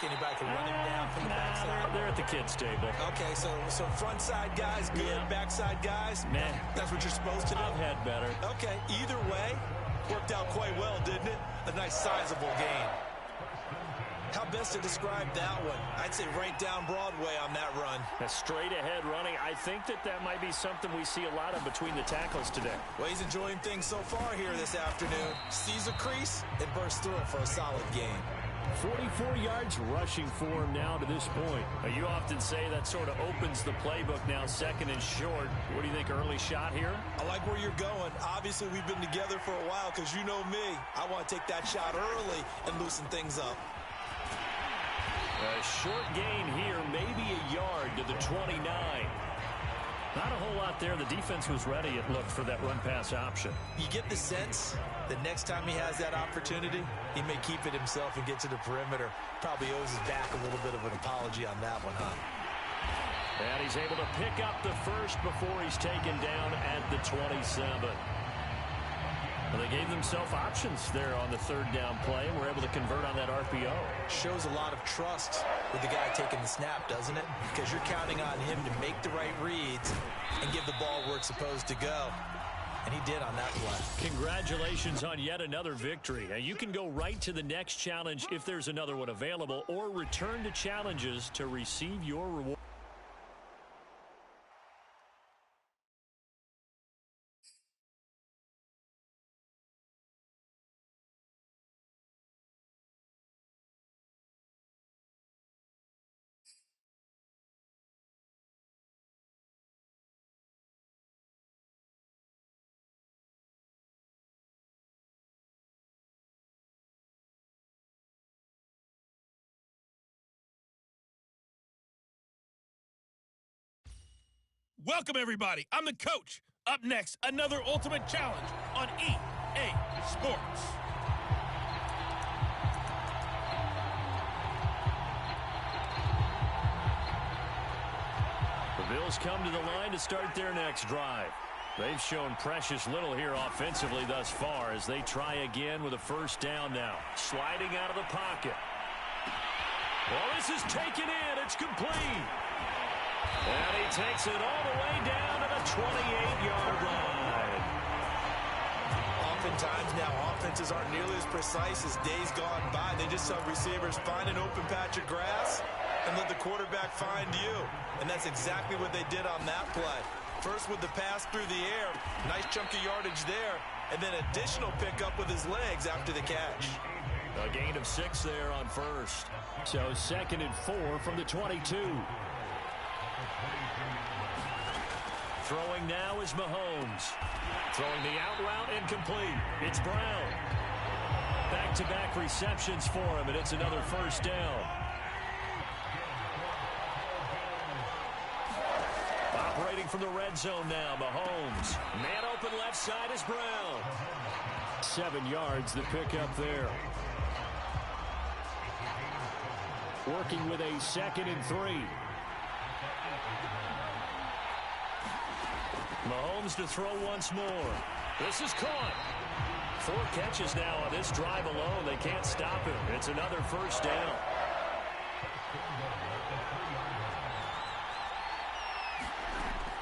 like anybody can run him down from the backside? They're at the kids' table. Okay, so front side guys, good. Yeah. Backside guys, man, that's what you're supposed to do? I've had better. Okay, either way, worked out quite well, didn't it? A nice sizable gain. How best to describe that one? I'd say right down Broadway on that run. A straight-ahead running. I think that might be something we see a lot of between the tackles today. Well, he's enjoying things so far here this afternoon. Sees a crease and bursts through it for a solid gain. 44 yards rushing for him now to this point. You often say that sort of opens the playbook now, second and short. What do you think, early shot here? I like where you're going. Obviously, we've been together for a while because you know me. I want to take that shot early and loosen things up. A short gain here, maybe a yard to the 29. Not a whole lot there. The defense was ready, it looked, for that run-pass option. You get the sense that next time he has that opportunity, he may keep it himself and get to the perimeter. Probably owes his back a little bit of an apology on that one, huh? And he's able to pick up the first before he's taken down at the 27. Well, they gave themselves options there on the third down play and were able to convert on that RPO. Shows a lot of trust with the guy taking the snap, doesn't it? Because you're counting on him to make the right reads and give the ball where it's supposed to go. And he did on that play. Congratulations on yet another victory. Now, you can go right to the next challenge if there's another one available, or return to challenges to receive your reward. Welcome, everybody. I'm the coach. Up next, another ultimate challenge on EA Sports. The Bills come to the line to start their next drive. They've shown precious little here offensively thus far as they try again with a first down now. Sliding out of the pocket. Well, this is taken in. It's complete. And he takes it all the way down to the 28-yard line. Oftentimes now, offenses aren't nearly as precise as days gone by. They just have receivers find an open patch of grass and let the quarterback find you. And that's exactly what they did on that play. First with the pass through the air, nice chunk of yardage there, and then additional pickup with his legs after the catch. A gain of 6 there on first. So 2nd and 4 from the 22. Throwing now is Mahomes. Throwing the out route incomplete. It's Brown. Back-to-back receptions for him, and it's another first down. Operating from the red zone now, Mahomes. Man open left side is Brown. 7 yards the pickup there. Working with a 2nd and 3. Mahomes to throw once more. This is caught. 4 catches now on this drive alone. They can't stop him. It's another first down.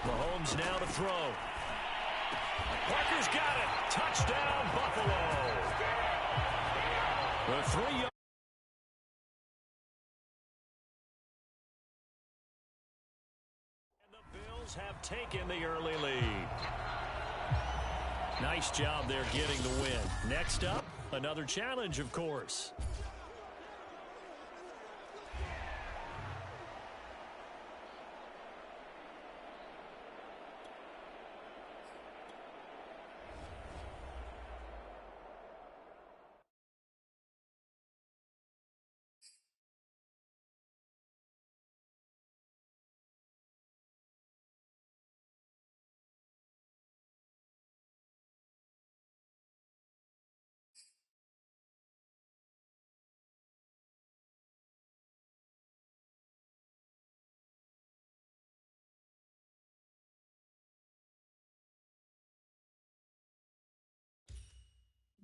Mahomes now to throw. Parker's got it. Touchdown, Buffalo. The 3-yard. Have taken the early lead. Nice job there getting the win. Next up, another challenge, of course.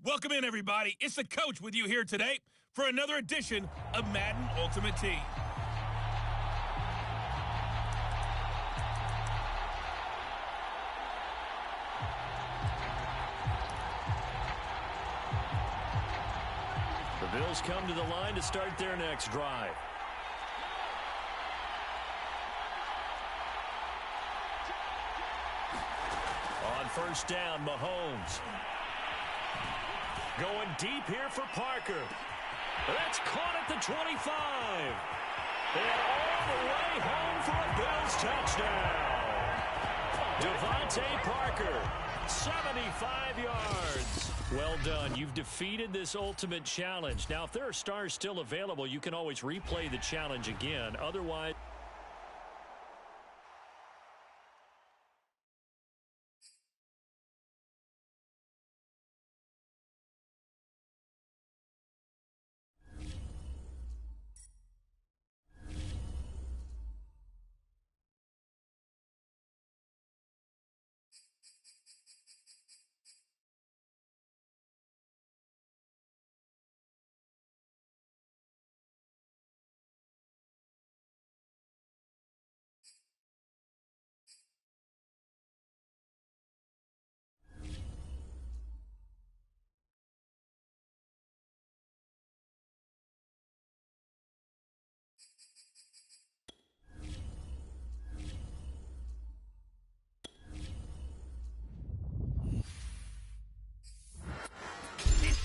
Welcome in, everybody. It's the coach with you here today. for another edition of Madden Ultimate Team. The Bills come to the line to start their next drive. On first down, Mahomes. Going deep here for Parker. That's caught at the 25. And all the way home for a Bills touchdown. Devontae Parker, 75 yards. Well done. You've defeated this ultimate challenge. Now, if there are stars still available, you can always replay the challenge again. Otherwise...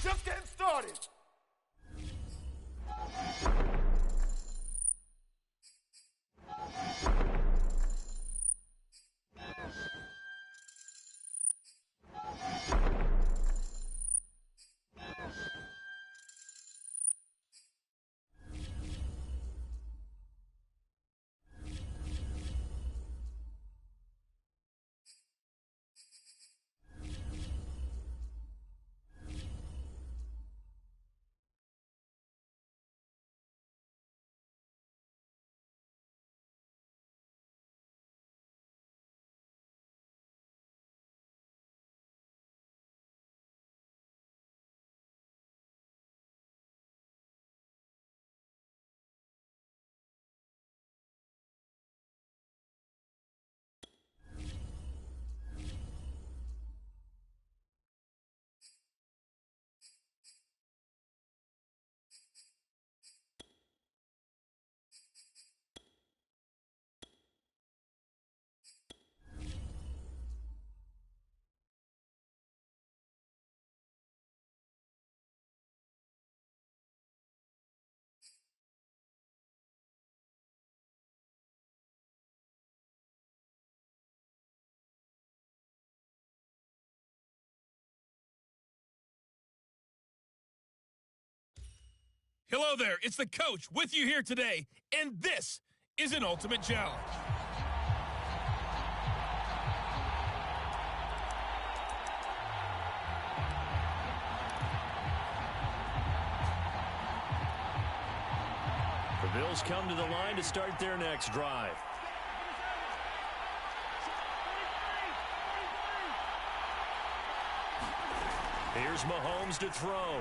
Just getting started. Hello there, it's the coach with you here today, and this is an ultimate challenge. The Bills come to the line to start their next drive. Here's Mahomes to throw.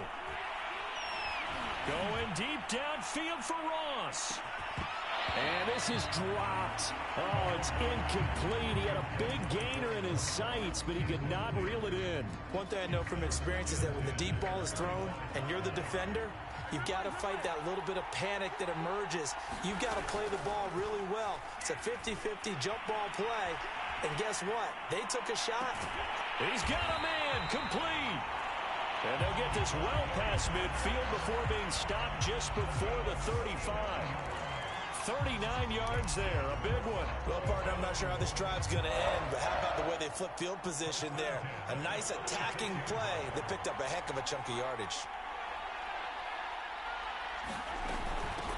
Going deep downfield for Ross. And this is dropped. Oh, it's incomplete. He had a big gainer in his sights, but he could not reel it in. One thing I know from experience is that when the deep ball is thrown and you're the defender, you've got to fight that little bit of panic that emerges. You've got to play the ball really well. It's a 50-50 jump ball play. And guess what? They took a shot. He's got a man complete. And they'll get this well past midfield before being stopped just before the 35. 39 yards there, a big one. Well, partner, I'm not sure how this drive's going to end, but how about the way they flip field position there? A nice attacking play that picked up a heck of a chunk of yardage.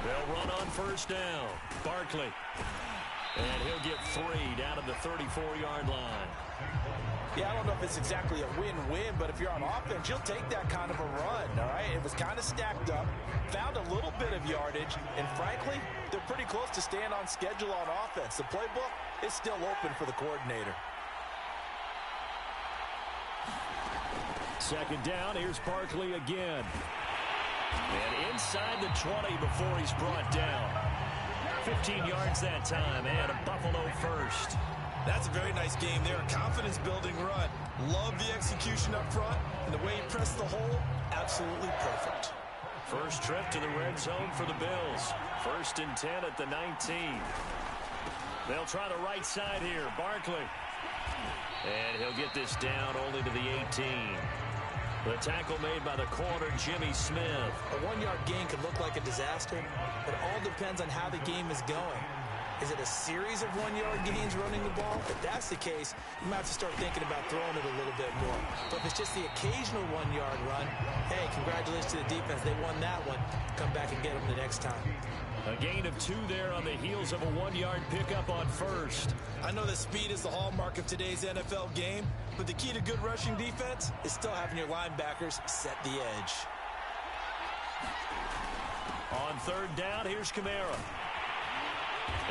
They'll run on first down. Barkley. And he'll get 3 down to the 34-yard line. Yeah, I don't know if it's exactly a win-win, but if you're on offense, you'll take that kind of a run, all right? It was kind of stacked up, found a little bit of yardage, and frankly, they're pretty close to staying on schedule on offense. The playbook is still open for the coordinator. Second down, here's Barkley again. And inside the 20 before he's brought down. 15 yards that time, and a Buffalo first. That's a very nice game there. Confidence-building run. Love the execution up front, and the way he pressed the hole, absolutely perfect. First trip to the red zone for the Bills. 1st and 10 at the 19. They'll try the right side here. Barkley. And he'll get this down only to the 18. The tackle made by the corner, Jimmy Smith. A 1-yard gain could look like a disaster. It all depends on how the game is going. Is it a series of 1-yard gains running the ball? If that's the case, you might have to start thinking about throwing it a little bit more. But if it's just the occasional 1-yard run, hey, congratulations to the defense. They won that one. Come back and get them the next time. A gain of 2 there on the heels of a 1-yard pickup on first. I know that speed is the hallmark of today's NFL game, but the key to good rushing defense is still having your linebackers set the edge. On 3rd down, here's Kamara.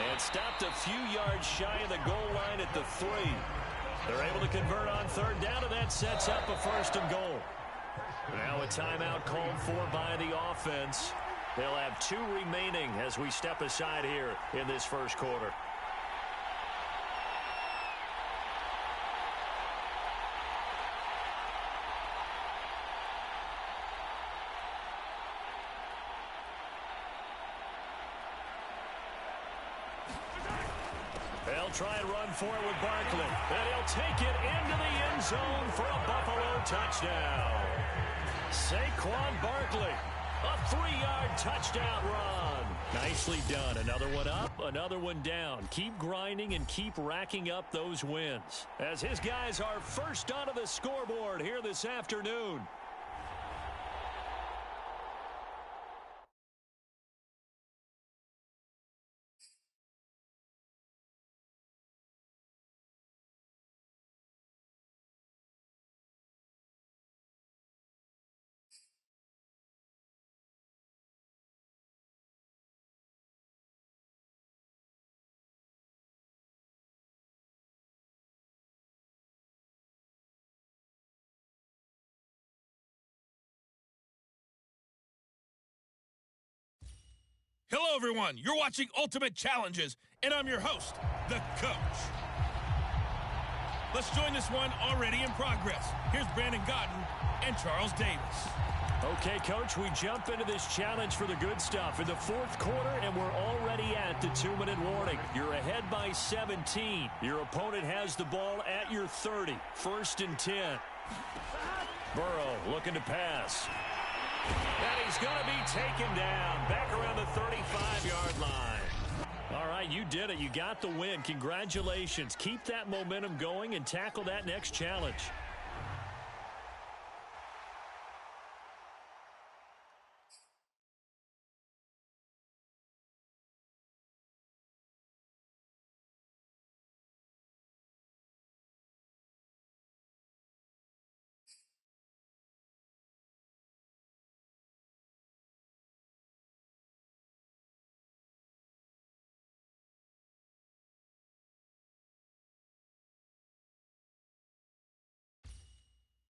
And stopped a few yards shy of the goal line at the 3. They're able to convert on 3rd down, and that sets up a 1st and goal. Now a timeout called for by the offense. They'll have 2 remaining as we step aside here in this first quarter. They'll try and run for it with Barkley. And he'll take it into the end zone for a Buffalo touchdown. Saquon Barkley, a 3-yard touchdown run. Nicely done. Another one up, another one down. Keep grinding and keep racking up those wins. As his guys are first onto the scoreboard here this afternoon. Hello, everyone. You're watching Ultimate Challenges, and I'm your host, The Coach. Let's join this one already in progress. Here's Brandon Godden and Charles Davis. Okay, Coach, we jump into this challenge for the good stuff in the 4th quarter, and we're already at the 2-minute warning. You're ahead by 17. Your opponent has the ball at your 30. 1st and 10. Burrow looking to pass. And he's going to be taken down back around the 35-yard line. All right, you did it. You got the win. Congratulations. Keep that momentum going and tackle that next challenge.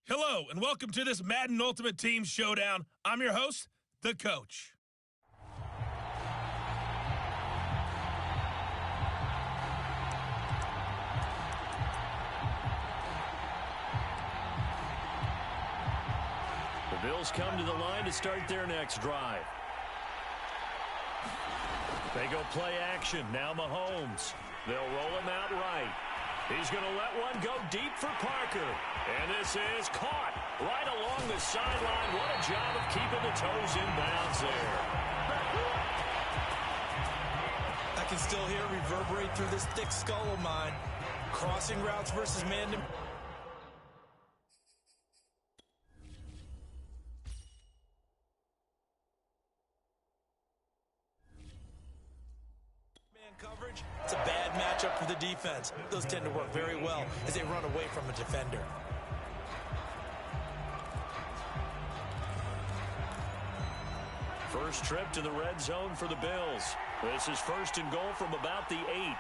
Hello, and welcome to this Madden Ultimate Team Showdown. I'm your host, The Coach. The Bills come to the line to start their next drive. They go play action. Now Mahomes. They'll roll him out right. He's going to let one go deep for Parker. And this is caught right along the sideline. What a job of keeping the toes in bounds there. I can still hear it reverberate through this thick skull of mine. Crossing routes versus man-to-man. Coverage, it's a bad matchup for the defense. Those tend to work very well as they run away from a defender. First trip to the red zone for the Bills. This is 1st and goal from about the 8.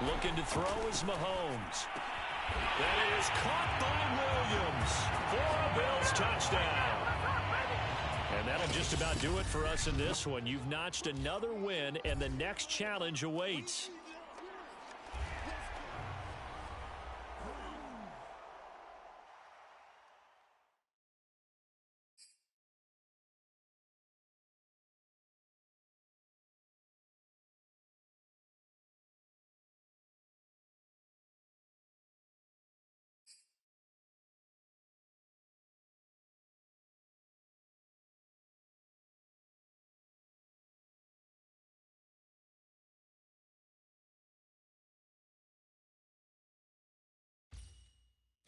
Looking to throw is Mahomes. That is caught by Williams for a Bills touchdown. And that'll just about do it for us in this one. You've notched another win, and the next challenge awaits.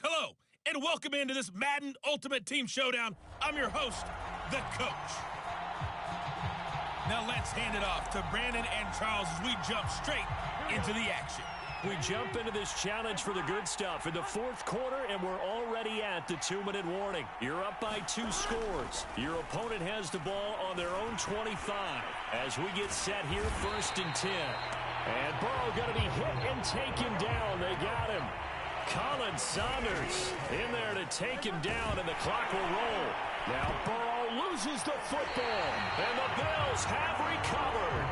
Hello, and welcome into this Madden Ultimate Team Showdown. I'm your host, the Coach. Now let's hand it off to Brandon and Charles as we jump straight into the action. We jump into this challenge for the good stuff in the fourth quarter, and we're already at the 2-minute warning. You're up by 2 scores. Your opponent has the ball on their own 25 as we get set here, 1st and 10. And Burrow going to be hit and taken down. They got him. Colin Saunders in there to take him down, and the clock will roll. Now Burrow loses the football, and the Bills have recovered.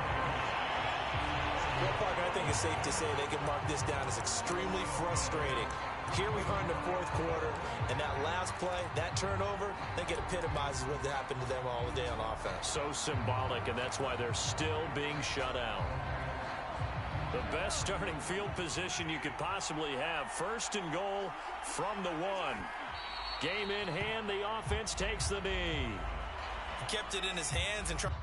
Well, Parker, I think it's safe to say they can mark this down as extremely frustrating. Here we are in the fourth quarter, and that last play, that turnover, I think it epitomizes what happened to them all day on offense. So symbolic, and that's why they're still being shut out. The best starting field position you could possibly have. 1st and goal from the 1. Game in hand, the offense takes the knee. He kept it in his hands and tried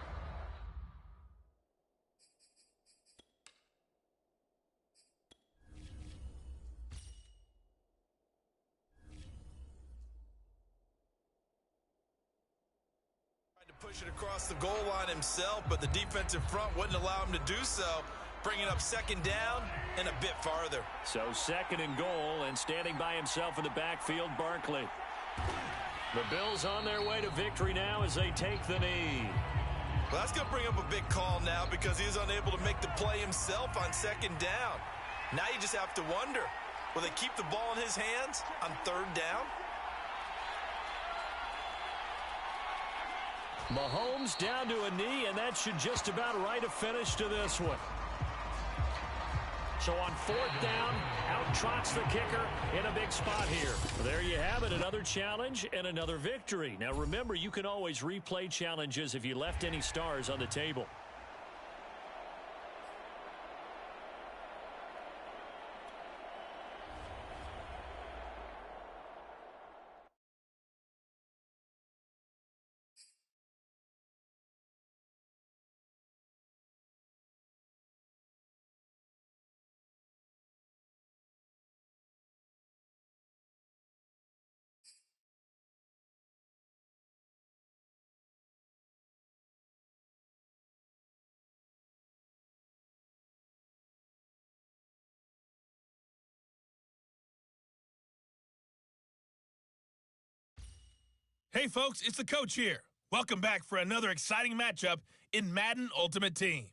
to push it across the goal line himself, but the defensive front wouldn't allow him to do so. Bringing up 2nd down and a bit farther. So 2nd and goal, and standing by himself in the backfield, Barkley. The Bills on their way to victory now as they take the knee. Well, that's going to bring up a big call now because he is unable to make the play himself on 2nd down. Now you just have to wonder, will they keep the ball in his hands on 3rd down? Mahomes down to a knee, and that should just about write a finish to this one. So on 4th down, out trots the kicker in a big spot here. There you have it, another challenge and another victory. Now remember, you can always replay challenges if you left any stars on the table. Hey folks, it's the Coach here. Welcome back for another exciting matchup in Madden Ultimate Team.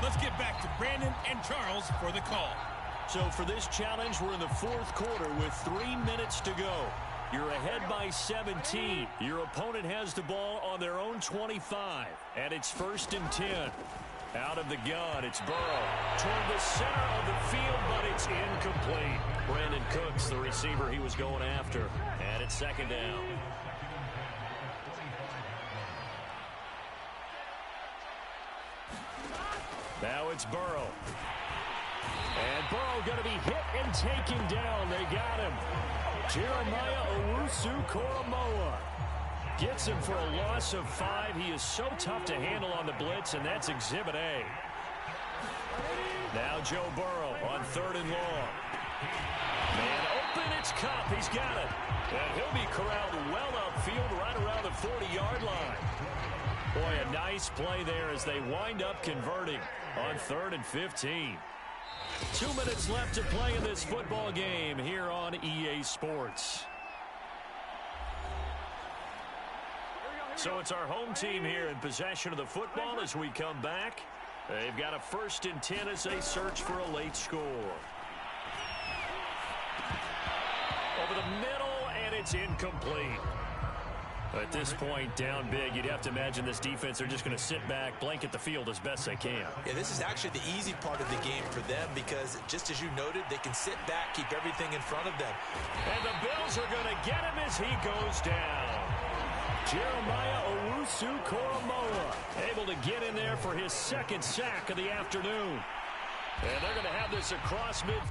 Let's get back to Brandon and Charles for the call. So for this challenge, we're in the fourth quarter with 3 minutes to go. You're ahead by 17. Your opponent has the ball on their own 25, and it's 1st and 10. Out of the gun, it's Burrow toward the center of the field, but it's incomplete. Brandon Cooks, the receiver he was going after, and it's 2nd down. Now it's Burrow. And Burrow going to be hit and taken down. They got him. Jeremiah Owusu-Koramoah gets him for a loss of 5. He is so tough to handle on the blitz, and that's Exhibit A. Now Joe Burrow on 3rd and long. Man open, it's Cup. He's got it. And he'll be corralled well upfield right around the 40-yard line. Boy, a nice play there as they wind up converting on 3rd and 15. 2 minutes left to play in this football game here on EA Sports. So it's our home team here in possession of the football as we come back. They've got a 1st and 10 as they search for a late score. Over the middle, and it's incomplete. At this point, down big, you'd have to imagine this defense, they're just going to sit back, blanket the field as best they can. Yeah, this is actually the easy part of the game for them because, just as you noted, they can sit back, keep everything in front of them. And the Bills are going to get him as he goes down. Jeremiah Owusu-Koramoah able to get in there for his 2nd sack of the afternoon. And they're going to have this across mid.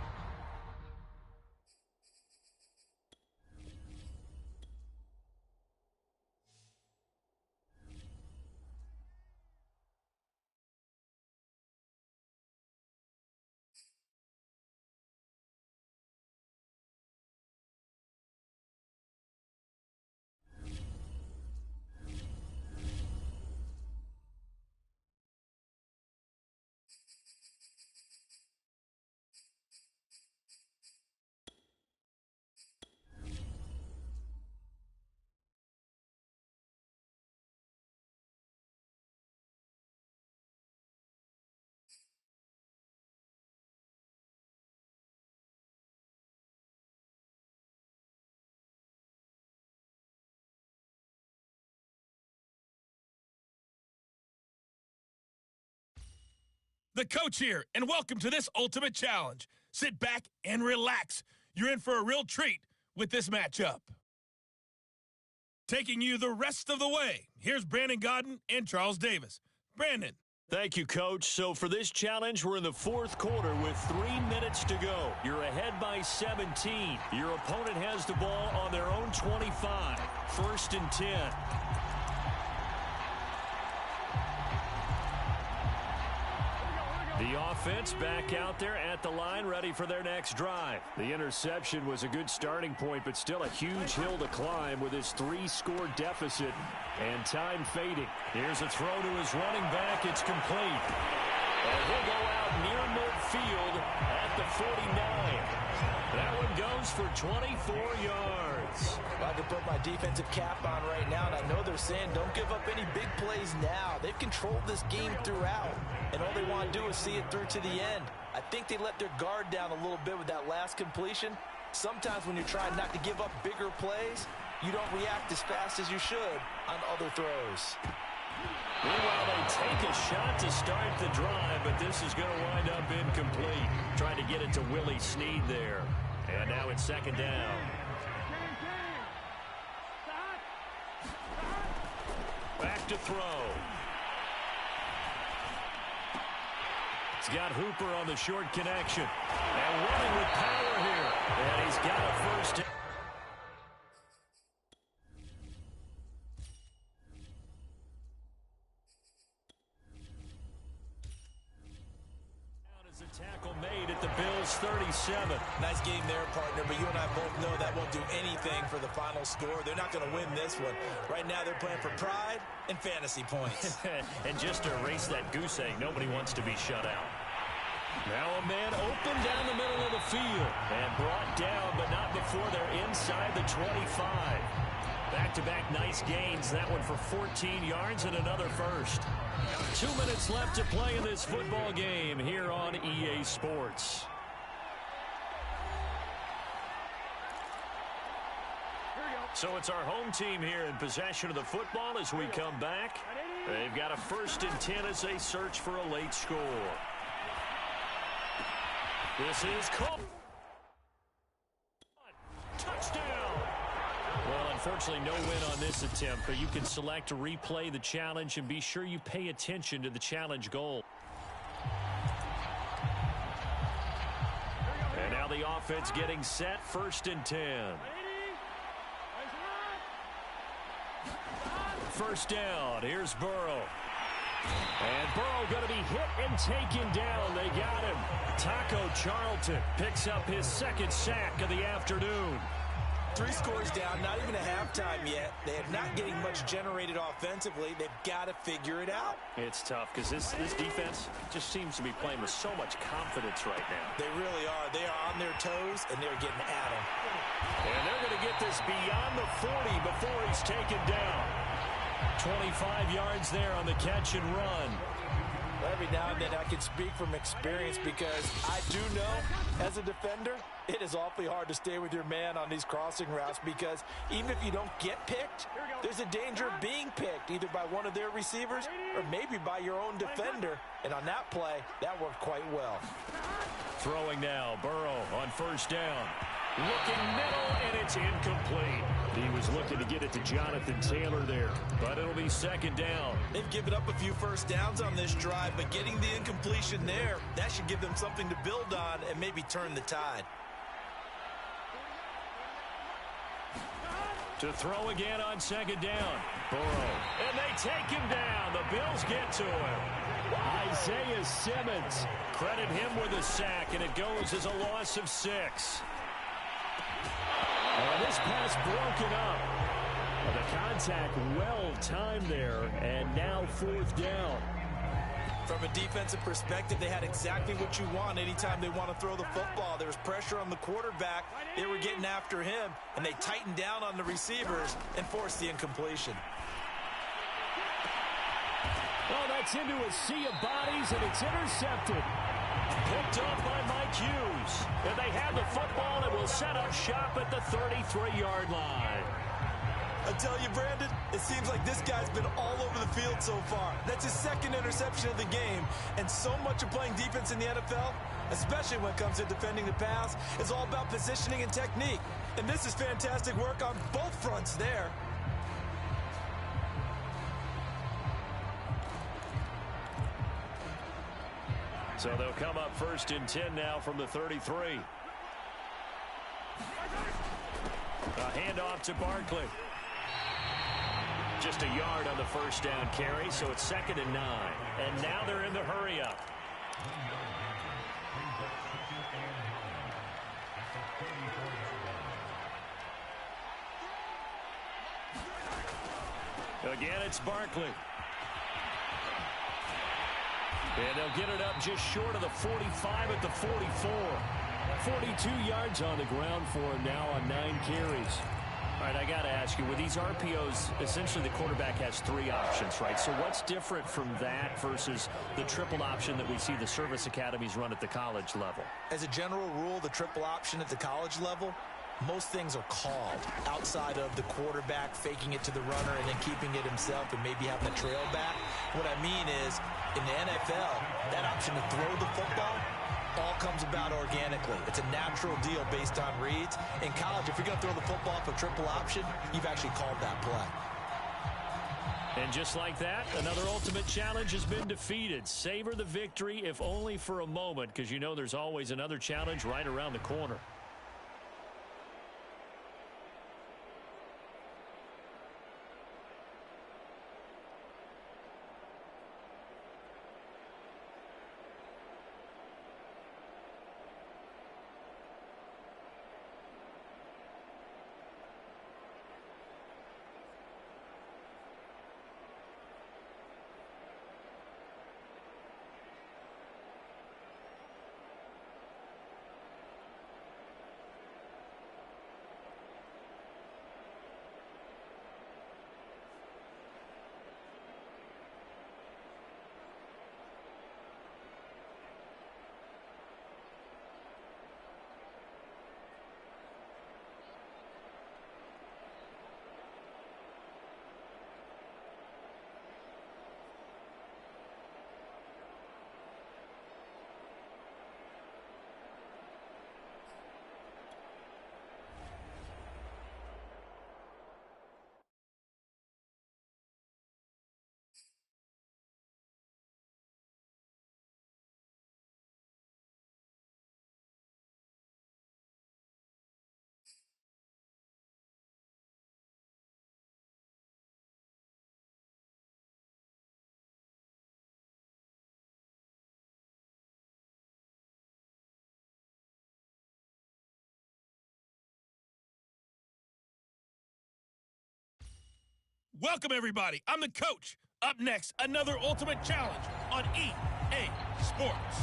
The coach here, and welcome to this ultimate challenge. Sit back and relax. You're in for a real treat with this matchup. Taking you the rest of the way, here's Brandon Godden and Charles Davis. Brandon. Thank you, Coach. So for this challenge, we're in the 4th quarter with 3 minutes to go. You're ahead by 17. Your opponent has the ball on their own 25. 1st and 10. The offense back out there at the line, ready for their next drive. The interception was a good starting point, but still a huge hill to climb with his 3-score deficit and time fading. Here's a throw to his running back. It's complete. And he'll go out near midfield at the 49. That one goes for 24 yards. Well, I can put my defensive cap on right now, and I know they're saying don't give up any big plays now. They've controlled this game throughout, and all they want to do is see it through to the end. I think they let their guard down a little bit with that last completion. Sometimes when you're trying not to give up bigger plays, you don't react as fast as you should on other throws. Meanwhile, they take a shot to start the drive, but this is going to wind up incomplete. Trying to get it to Willie Snead there. And now it's 2nd down. Back to throw. He's got Hooper on the short connection. And running with power here. And he's got a 1st down. Tackle made at the Bills' 37. Nice game there, partner, but you and I both know that won't do anything for the final score. They're not going to win this one. Right now they're playing for pride and fantasy points. And just to erase that goose egg, nobody wants to be shut out. Now a man open down the middle of the field and brought down, but not before they're inside the 25. Back-to-back nice gains. That one for 14 yards and another 1st. 2 minutes left to play in this football game here on EA Sports. So it's our home team here in possession of the football as we come back. They've got a 1st and 10 as they search for a late score. This is caught. Touchdown. Well, unfortunately, no win on this attempt, but you can select to replay the challenge and be sure you pay attention to the challenge goal. And now the offense getting set, 1st and 10. 1st down, here's Burrow. And Burrow going to be hit and taken down. They got him. Taco Charlton picks up his 2nd sack of the afternoon. 3 scores down, not even a halftime yet. They are not getting much generated offensively. They've got to figure it out. It's tough because this defense just seems to be playing with so much confidence right now. They really are. They are on their toes, and they're getting at them. And they're going to get this beyond the 40 before he's taken down. 25 yards there on the catch and run. Well, every now and then I can speak from experience because I do know as a defender, it is awfully hard to stay with your man on these crossing routes because even if you don't get picked, there's a danger of being picked either by one of their receivers or maybe by your own defender. And on that play, that worked quite well. Throwing now, Burrow on first down. Looking middle, and it's incomplete. He was looking to get it to Jonathan Taylor there, but it'll be second down. They've given up a few first downs on this drive, but getting the incompletion there, that should give them something to build on and maybe turn the tide. To throw again on second down. Burrow. And they take him down. The Bills get to him. Isaiah Simmons. Credit him with a sack, and it goes as a loss of 6. And this pass broken up. Well, the contact well-timed there, and now fourth down. From a defensive perspective, they had exactly what you want anytime they want to throw the football. There was pressure on the quarterback. They were getting after him, and they tightened down on the receivers and forced the incompletion. Oh, that's into a sea of bodies, and it's intercepted. Picked up by Mike Hughes. And they have the football and will set up shop at the 33-yard line. I tell you, Brandon, it seems like this guy's been all over the field so far. That's his second interception of the game. And so much of playing defense in the NFL, especially when it comes to defending the pass, is all about positioning and technique. And this is fantastic work on both fronts there. So they'll come up first and 10 now from the 33. A handoff to Barkley. Just a yard on the first down carry, so it's second and 9. And now they're in the hurry up. Again, it's Barkley. And they'll get it up just short of the 45 at the 44. 42 yards on the ground for him now on 9 carries. All right, I got to ask you, with these RPOs, essentially the quarterback has 3 options, right? So what's different from that versus the triple option that we see the service academies run at the college level? As a general rule, the triple option at the college level, most things are called outside of the quarterback faking it to the runner and then keeping it himself and maybe having a trail back. What I mean is, in the NFL, that option to throw the football all comes about organically. It's a natural deal based on reads. In college, if you're going to throw the football for triple option, you've actually called that play. And just like that, another ultimate challenge has been defeated. Savor the victory, if only for a moment, because you know there's always another challenge right around the corner. Welcome, everybody. I'm the coach. Up next, another ultimate challenge on EA Sports.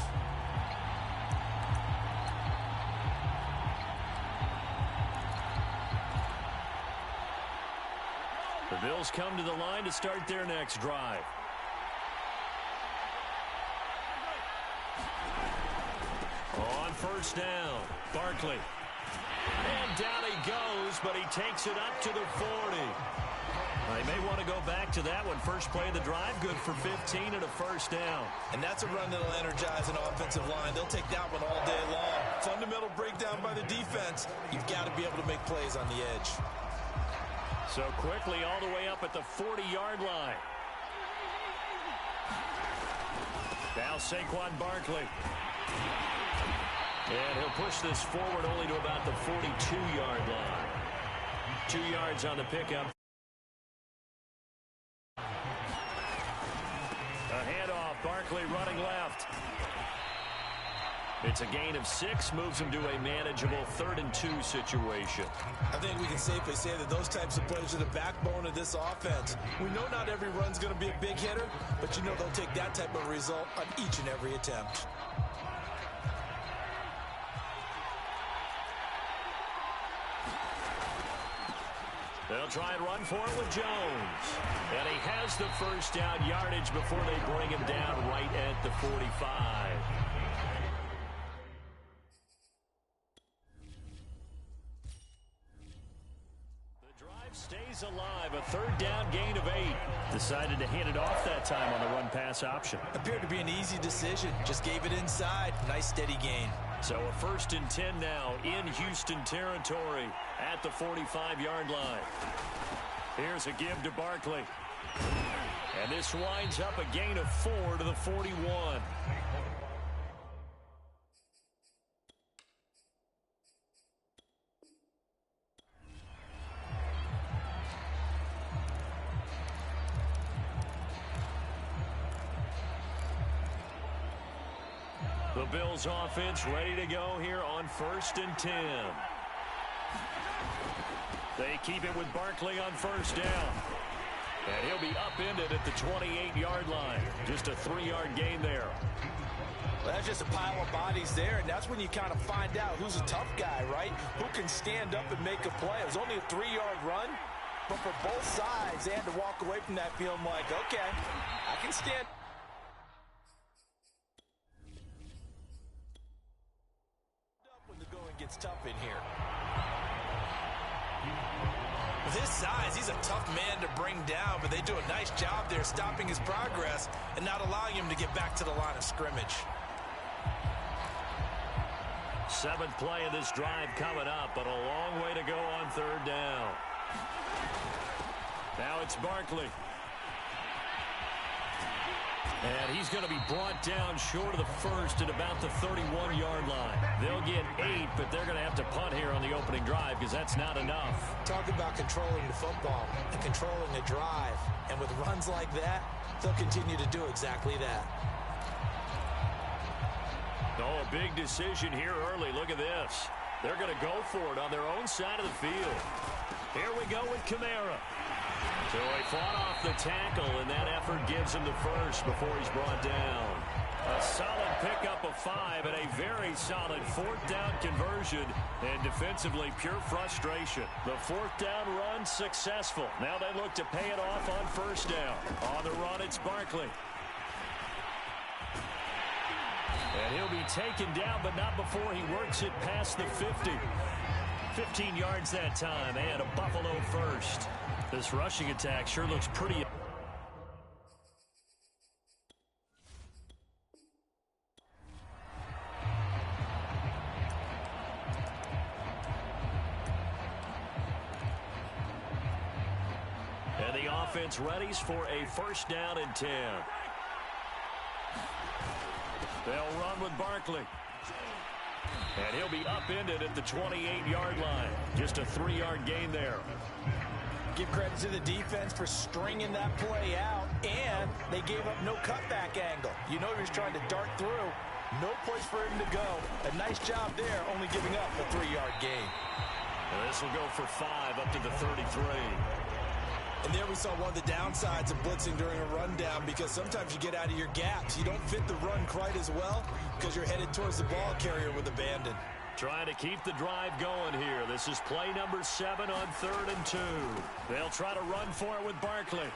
The Bills come to the line to start their next drive. first down. Barkley. And down he goes, but he takes it up to the 40. They may want to go back to that one. First play of the drive, good for 15 and a first down. And that's a run that'll energize an offensive line. They'll take that one all day long. Fundamental breakdown by the defense. You've got to be able to make plays on the edge. So quickly all the way up at the 40-yard line. Now Saquon Barkley. And he'll push this forward only to about the 42-yard line. 2 yards on the pickup. A handoff, Barkley running left. It's a gain of 6, moves him to a manageable 3rd and 2 situation. I think we can safely say that those types of plays are the backbone of this offense. We know not every run's going to be a big hitter, but you know they'll take that type of result on each and every attempt. They'll try and run for it with Jones. And he has the first down yardage before they bring him down right at the 45. The drive stays alive. A 3rd down gain of 8. Decided to hand it off that time on the run-pass option. Appeared to be an easy decision. Just gave it inside. Nice steady gain. So a 1st and 10 now in Houston territory at the 45-yard line. Here's a give to Barkley. And this winds up a gain of 4 to the 41. The Bills offense ready to go here on 1st and 10. They keep it with Barkley on 1st down. And he'll be upended at the 28-yard line. Just a 3-yard gain there. Well, that's just a pile of bodies there, and that's when you kind of find out who's a tough guy, right? Who can stand up and make a play. It was only a 3-yard run, but for both sides, they had to walk away from that feeling like, okay, I can stand. When the going gets tough in here. With his size, he's a tough man to bring down, but they do a nice job there stopping his progress and not allowing him to get back to the line of scrimmage. 7th play of this drive coming up, but a long way to go on 3rd down. Now it's Barkley. And he's going to be brought down short of the 1st at about the 31-yard line. They'll get 8, but they're going to have to punt here on the opening drive because that's not enough. Talk about controlling the football and controlling the drive. And with runs like that, they'll continue to do exactly that. Oh, a big decision here early. Look at this. They're going to go for it on their own side of the field. Here we go with Kamara. So he fought off the tackle, and that effort gives him the first before he's brought down. A solid pickup of 5 and a very solid 4th down conversion. And defensively, pure frustration. The 4th down run successful. Now they look to pay it off on 1st down. On the run, it's Barkley. And he'll be taken down, but not before he works it past the 50. 15 yards that time, and a Buffalo first. This rushing attack sure looks pretty. And the offense readies for a 1st down and 10. They'll run with Barkley. And he'll be upended at the 28-yard line. Just a 3-yard gain there. Give credit to the defense for stringing that play out, and they gave up no cutback angle. You know he was trying to dart through. No place for him to go. A nice job there, only giving up a 3-yard gain. And this will go for 5 up to the 33. And there we saw one of the downsides of blitzing during a rundown, because sometimes you get out of your gaps. You don't fit the run quite as well because you're headed towards the ball carrier with abandon. Trying to keep the drive going here. This is play number 7 on 3rd and 2. They'll try to run for it with Barkley.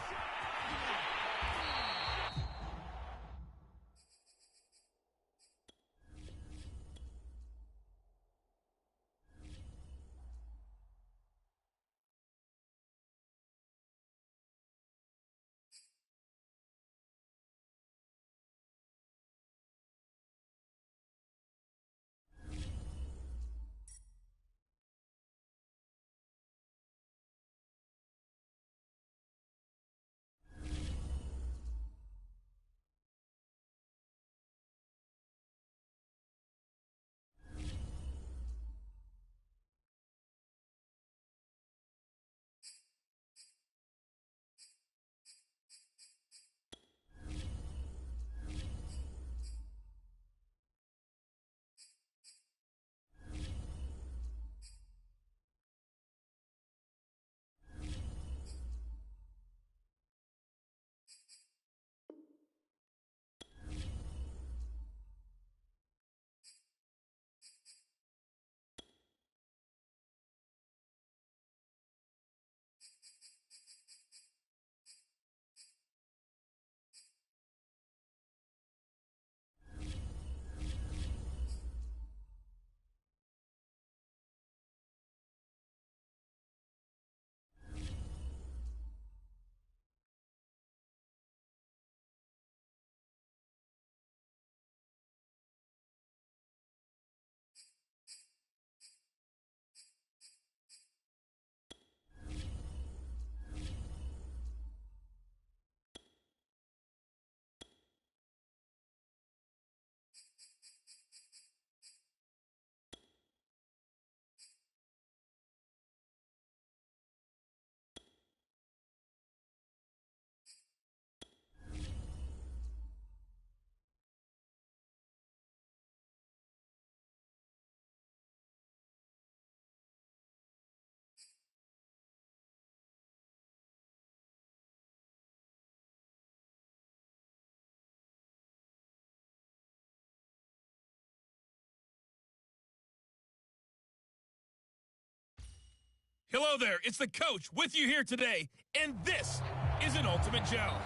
Hello there, it's the coach with you here today, and this is an Ultimate Challenge.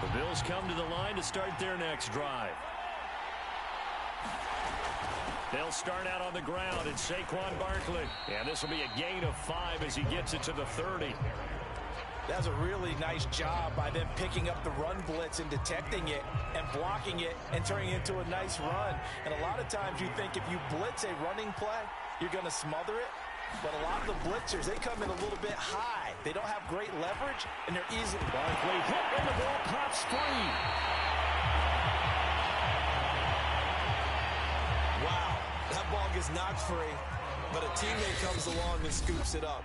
The Bills come to the line to start their next drive. They'll start out on the ground in Saquon Barkley. And this will be a gain of 5 as he gets it to the 30. That's a really nice job by them picking up the run blitz and detecting it and blocking it and turning it into a nice run. And a lot of times you think if you blitz a running play, you're going to smother it. But a lot of the blitzers, they come in a little bit high. They don't have great leverage, and they're easily... Barkley hit and the ball pops free. Wow, that ball gets knocked free, but a teammate comes along and scoops it up.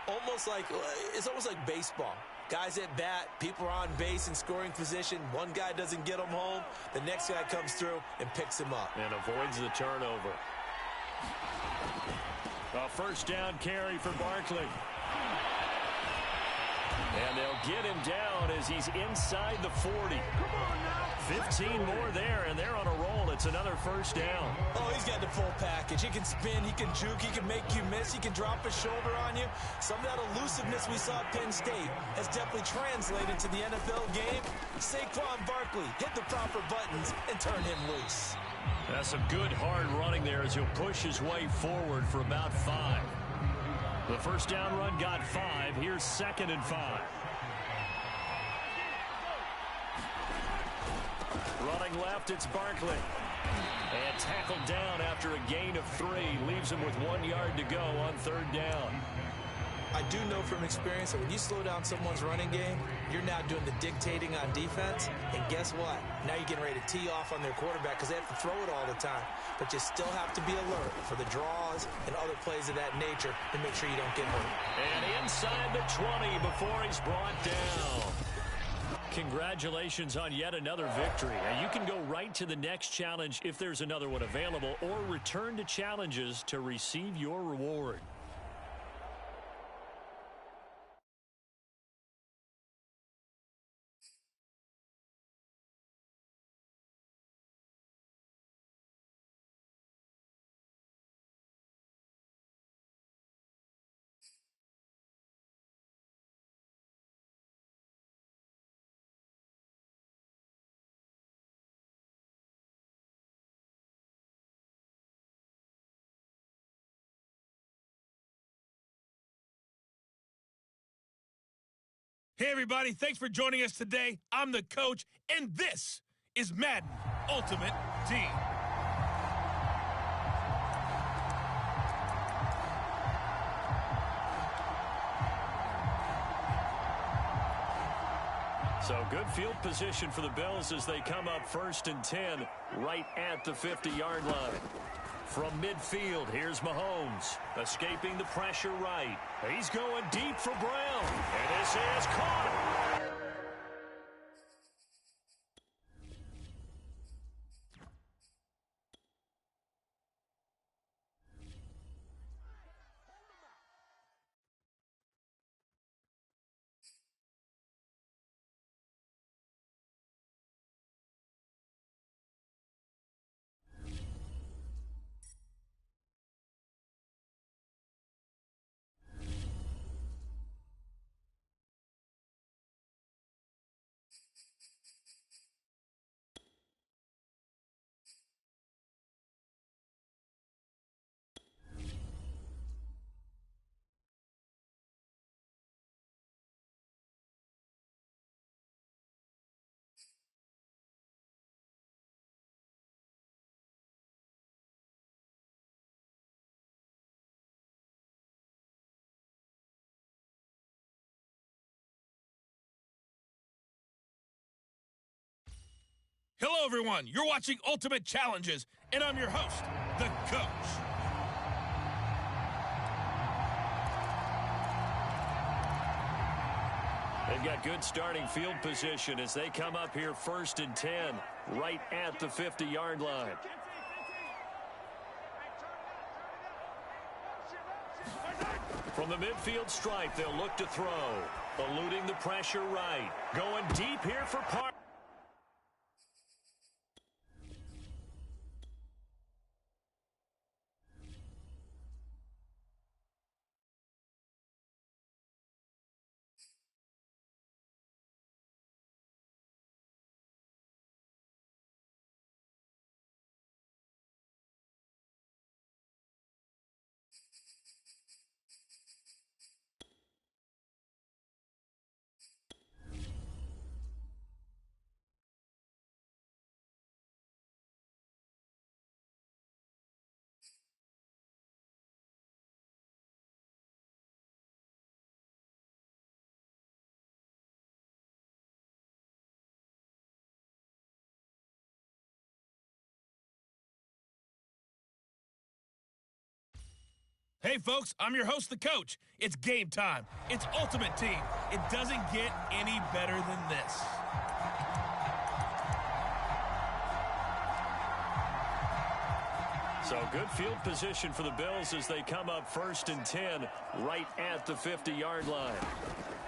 It's almost like baseball. Guys at bat, people are on base in scoring position. One guy doesn't get him home. The next guy comes through and picks him up. And avoids the turnover. A first down carry for Barkley. And they'll get him down as he's inside the 40. 15 more there, and they're on a roll. It's another first down. Oh, he's got the full package. He can spin, he can juke, he can make you miss, he can drop his shoulder on you. Some of that elusiveness we saw at Penn State has definitely translated to the NFL game. Saquon Barkley hit the proper buttons and turn him loose. That's some good hard running there as he'll push his way forward for about 5. The first down run got 5. Here's 2nd and 5. Running left, it's Barkley. And tackled down after a gain of 3. Leaves him with 1 yard to go on 3rd down. I do know from experience that when you slow down someone's running game, you're now doing the dictating on defense. And guess what? Now you're getting ready to tee off on their quarterback because they have to throw it all the time. But you still have to be alert for the draws and other plays of that nature to make sure you don't get hurt. And inside the 20 before he's brought down. Congratulations on yet another victory. And you can go right to the next challenge if there's another one available, or return to challenges to receive your reward. Hey, everybody, thanks for joining us today. I'm the coach, and this is Madden Ultimate Team. So good field position for the Bills as they come up 1st and 10 right at the 50-yard line. From midfield, here's Mahomes, escaping the pressure right. He's going deep for Brown, and this is caught. Hello, everyone. You're watching Ultimate Challenges, and I'm your host, the coach. They've got good starting field position as they come up here 1st and 10 right at the 50-yard line. From the midfield stripe, they'll look to throw. Eluding the pressure right. Going deep here for Park. Hey, folks, I'm your host, the coach. It's game time. It's Ultimate Team. It doesn't get any better than this. So good field position for the Bills as they come up 1st and 10 right at the 50-yard line.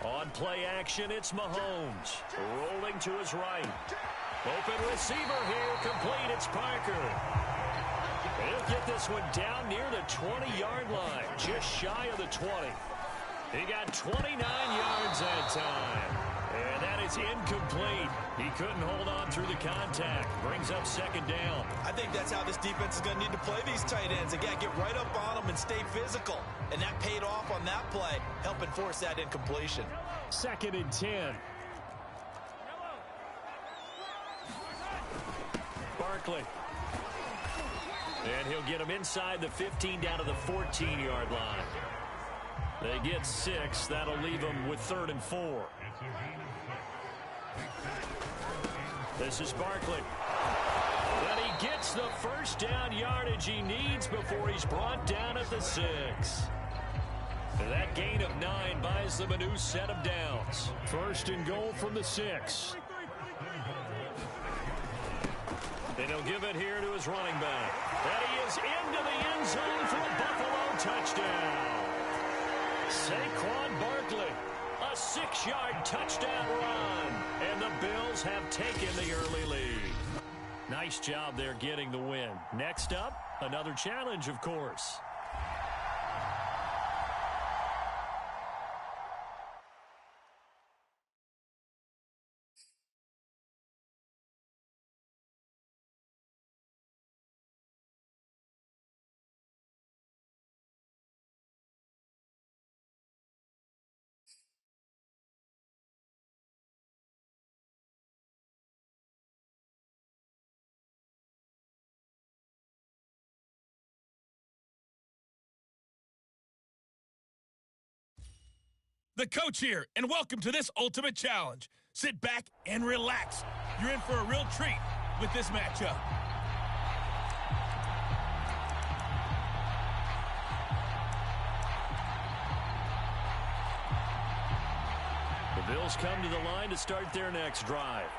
On play action, it's Mahomes. Rolling to his right. Open receiver here, complete. It's Parker. He'll get this one down near the 20-yard line, just shy of the 20. He got 29 yards that time. And that is incomplete. He couldn't hold on through the contact. Brings up 2nd down. I think that's how this defense is going to need to play these tight ends. Again, get right up on them and stay physical. And that paid off on that play, helping force that incompletion. 2nd and 10. Barkley. And he'll get him inside the 15 down to the 14-yard line. They get 6. That'll leave them with 3rd and 4. This is Barkley. And he gets the 1st down yardage he needs before he's brought down at the 6. That gain of 9 buys them a new set of downs. 1st and goal from the 6. And he'll give it here to his running back. And he is into the end zone for a Buffalo touchdown. Saquon Barkley, a 6-yard touchdown run. And the Bills have taken the early lead. Nice job there getting the win. Next up, another challenge, of course. The coach here, and welcome to this Ultimate Challenge. Sit back and relax. You're in for a real treat with this matchup. The Bills come to the line to start their next drive.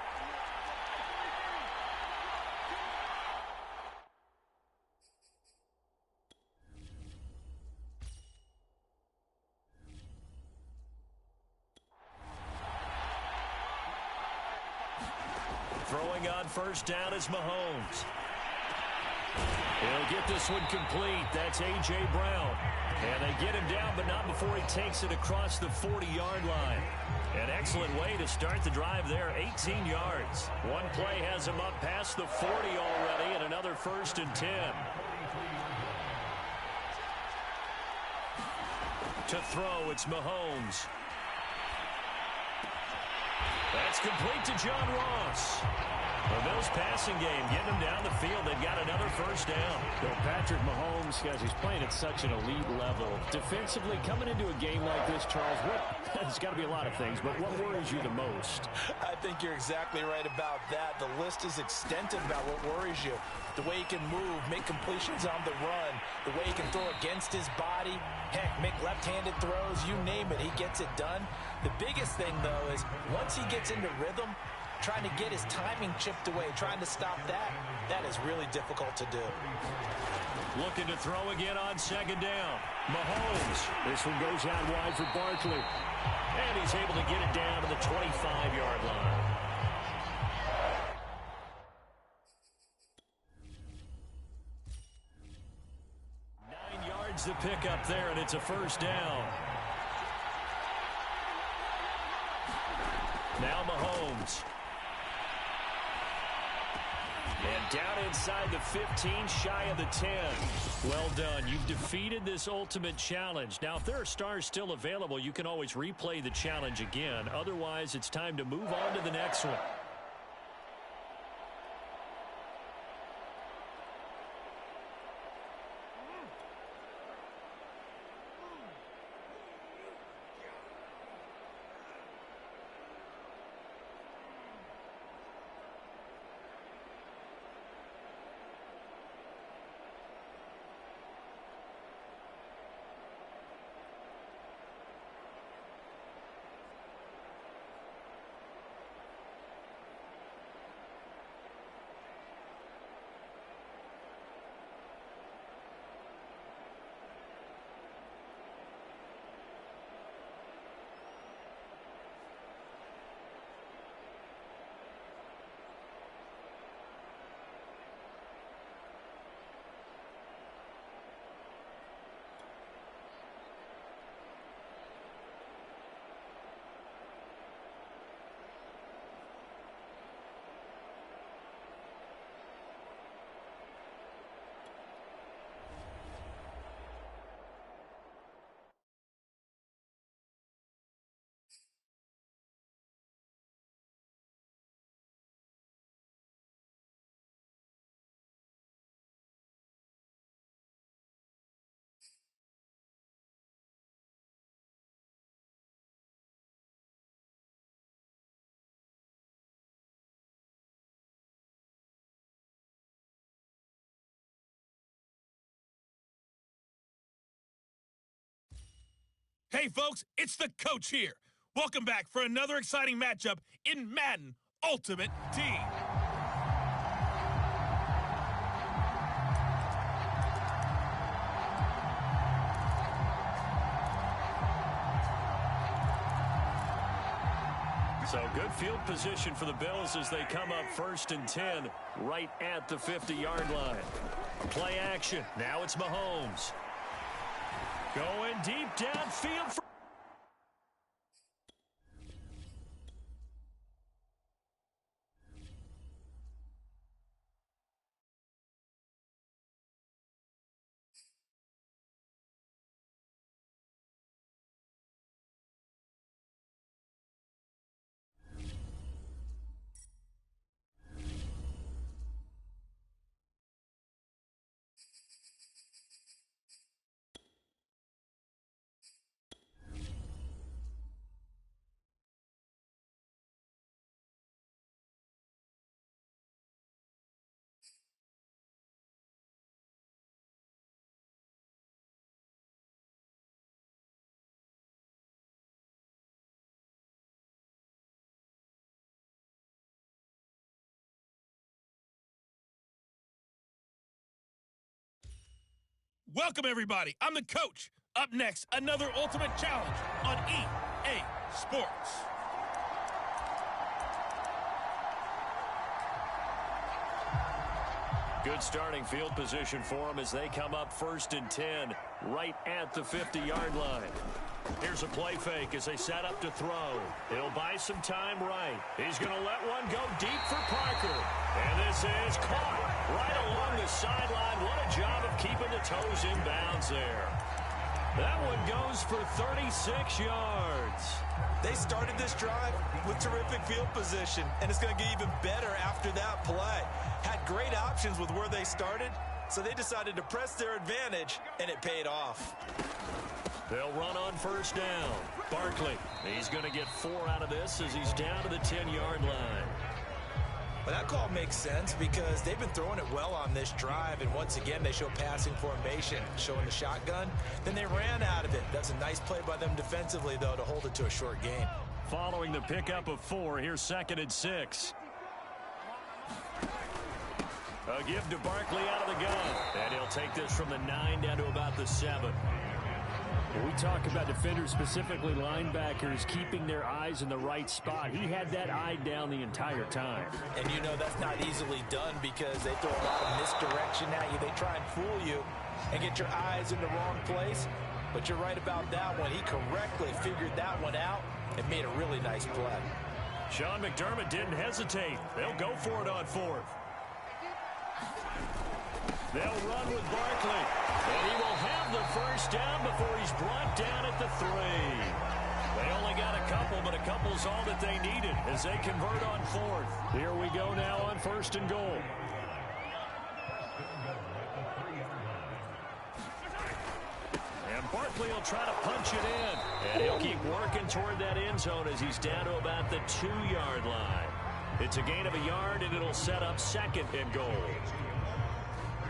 Throwing on 1st down is Mahomes. He'll get this one complete. That's A.J. Brown. And they get him down, but not before he takes it across the 40-yard line. An excellent way to start the drive there, 18 yards. One play has him up past the 40 already, and another 1st and 10. To throw, it's Mahomes. That's complete to John Ross. The Bills passing game, getting them down the field. They've got another 1st down. Well, Patrick Mahomes, guys, he's playing at such an elite level. Defensively, coming into a game like this, Charles, there's got to be a lot of things, but what worries you the most? I think you're exactly right about that. The list is extensive about what worries you. The way he can move, make completions on the run, the way he can throw against his body, heck, make left-handed throws, you name it, he gets it done. The biggest thing, though, is once he gets into rhythm, trying to get his timing chipped away, trying to stop that. That is really difficult to do. Looking to throw again on second down. Mahomes. This one goes out wide for Barkley. And he's able to get it down to the 25-yard line. The pick up there, and it's a first down. Now Mahomes. And down inside the 15, shy of the 10. Well done. You've defeated this ultimate challenge. Now, if there are stars still available, you can always replay the challenge again. Otherwise, it's time to move on to the next one. Hey, folks, it's the coach here. Welcome back for another exciting matchup in Madden Ultimate Team. So good field position for the Bills as they come up 1st and 10 right at the 50-yard line. Play action. Now it's Mahomes. Going deep downfield for Welcome, everybody. I'm the coach. Up next, another Ultimate Challenge on EA Sports. good starting field position for them as they come up 1st and 10 right at the 50-yard line. Here's a play fake as they set up to throw. He'll buy some time right. He's going to let one go deep for Parker. And this is caught right along the sideline. What a job of keeping the toes in bounds there. That one goes for 36 yards. They started this drive with terrific field position, and it's going to get even better after that play. Had great options with where they started, so they decided to press their advantage, and it paid off. They'll run on 1st down. Barkley, he's going to get 4 out of this as he's down to the 10-yard line. Well, that call makes sense because they've been throwing it well on this drive, and once again, they show passing formation, showing the shotgun. Then they ran out of it. That's a nice play by them defensively, though, to hold it to a short gain. Following the pickup of 4, here's 2nd and 6. A give to Barkley out of the gun. And he'll take this from the 9 down to about the 7. We talk about defenders, specifically linebackers, keeping their eyes in the right spot. He had that eye down the entire time. And you know that's not easily done because they throw a lot of misdirection at you. They try and fool you and get your eyes in the wrong place. But you're right about that one. He correctly figured that one out and made a really nice play. Sean McDermott didn't hesitate. They'll go for it on 4th. They'll run with Barkley. And he will have the first down before he's brought down at the 3. They only got a couple, but a couple's all that they needed as they convert on 4th. Here we go now on 1st and goal. And Barkley will try to punch it in. And he'll keep working toward that end zone as he's down to about the 2-yard line. It's a gain of a yard, and it'll set up 2nd and goal.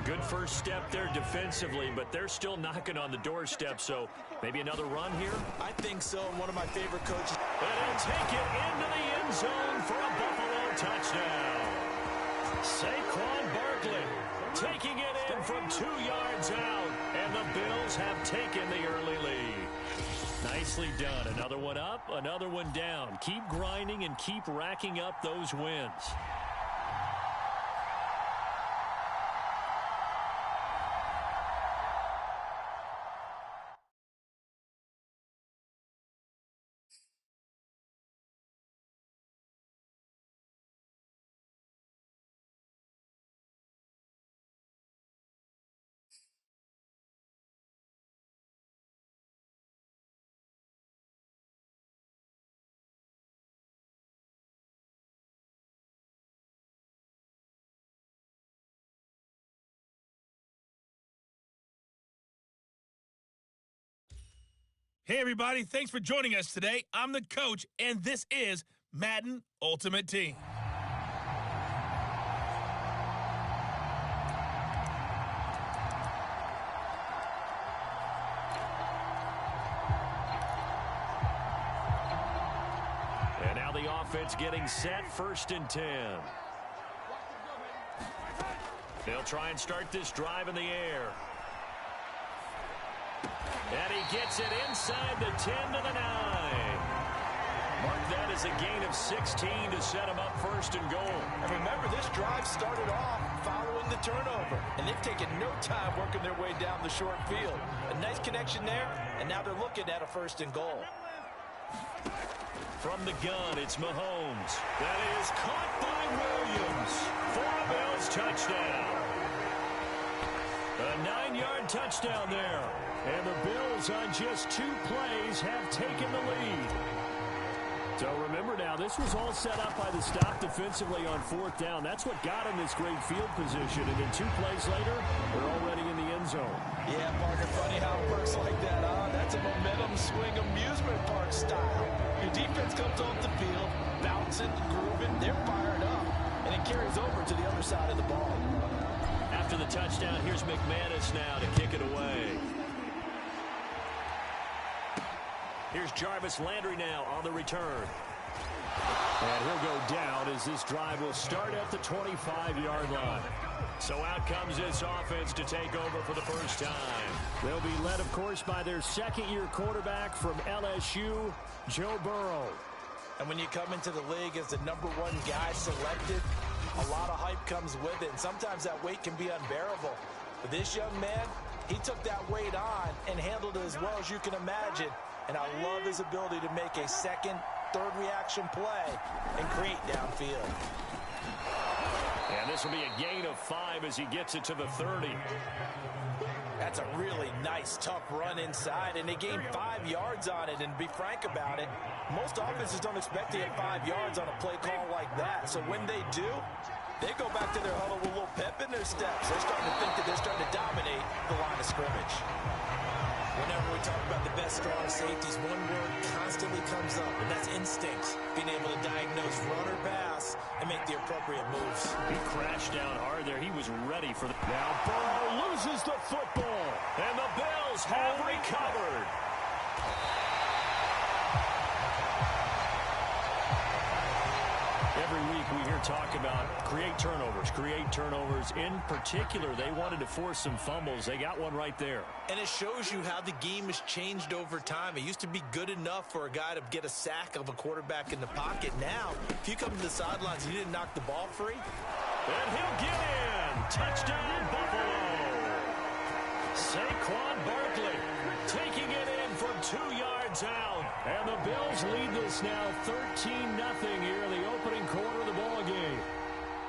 Good first step there defensively, but they're still knocking on the doorstep, so maybe another run here? I think so. One of my favorite coaches. And he'll take it into the end zone for a Buffalo touchdown. Saquon Barkley taking it in from 2 yards out, and the Bills have taken the early lead. Nicely done. Another one up, another one down. Keep grinding and keep racking up those wins. Hey, everybody. Thanks for joining us today. I'm the coach, and this is Madden Ultimate Team. And now the offense getting set, 1st and 10. They'll try and start this drive in the air. And he gets it inside the 10 to the 9. Mark that as a gain of 16 to set him up 1st and goal. And remember, this drive started off following the turnover, and they've taken no time working their way down the short field. A nice connection there, and now they're looking at a 1st and goal. From the gun, it's Mahomes. That is caught by Williams for a Bills touchdown. A 9-yard touchdown there. And the Bills on just 2 plays have taken the lead. So remember now, this was all set up by the stop defensively on 4th down. That's what got them this great field position. And then 2 plays later, they're already in the end zone. Yeah, Parker, funny how it works like that, huh? That's a momentum swing amusement park style. Your defense comes off the field, bouncing, grooving, they're fired up. And it carries over to the other side of the ball. After the touchdown, here's McManus now to kick it away. Here's Jarvis Landry now on the return. And he'll go down as this drive will start at the 25-yard line. So out comes this offense to take over for the first time. They'll be led, of course, by their 2nd-year quarterback from LSU, Joe Burrow. And when you come into the league as the #1 guy selected, a lot of hype comes with it. And sometimes that weight can be unbearable. But this young man, he took that weight on and handled it as well as you can imagine. And I love his ability to make a 2nd, 3rd reaction play and create downfield. And this will be a gain of 5 as he gets it to the 30. That's a really nice, tough run inside, and they gained 5 yards on it. And to be frank about it, most offenses don't expect to get 5 yards on a play call like that. So when they do, they go back to their huddle with a little pep in their steps. They're starting to think that they're starting to dominate the line of scrimmage. Whenever we talk about the best strong safeties, one word constantly comes up, and that's instincts. Being able to diagnose run or pass and make the appropriate moves. He crashed down hard there. He was ready for the... Now Burrow loses the football, and the Bills have recovered. talk about create turnovers, create turnovers. In particular, they wanted to force some fumbles. They got one right there. And it shows you how the game has changed over time. It used to be good enough for a guy to get a sack of a quarterback in the pocket. Now, if you come to the sidelines and you didn't knock the ball free. And he'll get in. Touchdown, Buffalo. Saquon Barkley taking it in for 2 yards out. And the Bills lead this now 13-0 here in the opening quarter of the ball game.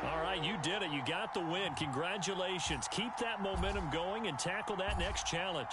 All right, you did it. You got the win. Congratulations. Keep that momentum going and tackle that next challenge.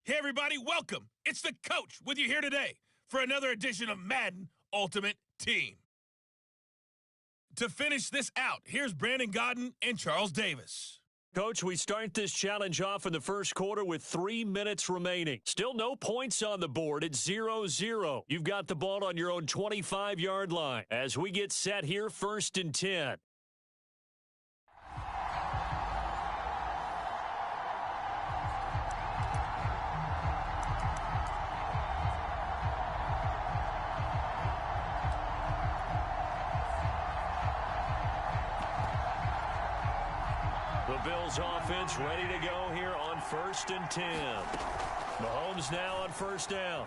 Hey everybody, welcome. It's the coach with you here today for another edition of Madden Ultimate Team. To finish this out, here's Brandon Godden and Charles Davis. Coach, we start this challenge off in the first quarter with 3 minutes remaining. Still no points on the board. It's 0-0. You've got the ball on your own 25-yard line. As we get set here, 1st and 10. The Bills offense ready to go here on 1st and 10. Mahomes now on 1st down.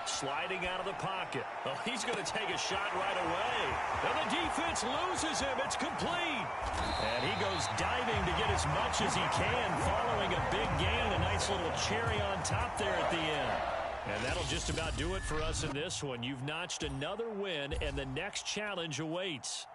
Sliding out of the pocket. Oh, he's going to take a shot right away. And the defense loses him. It's complete. And he goes diving to get as much as he can following a big gain. A nice little cherry on top there at the end. And that'll just about do it for us in this one. You've notched another win, and the next challenge awaits.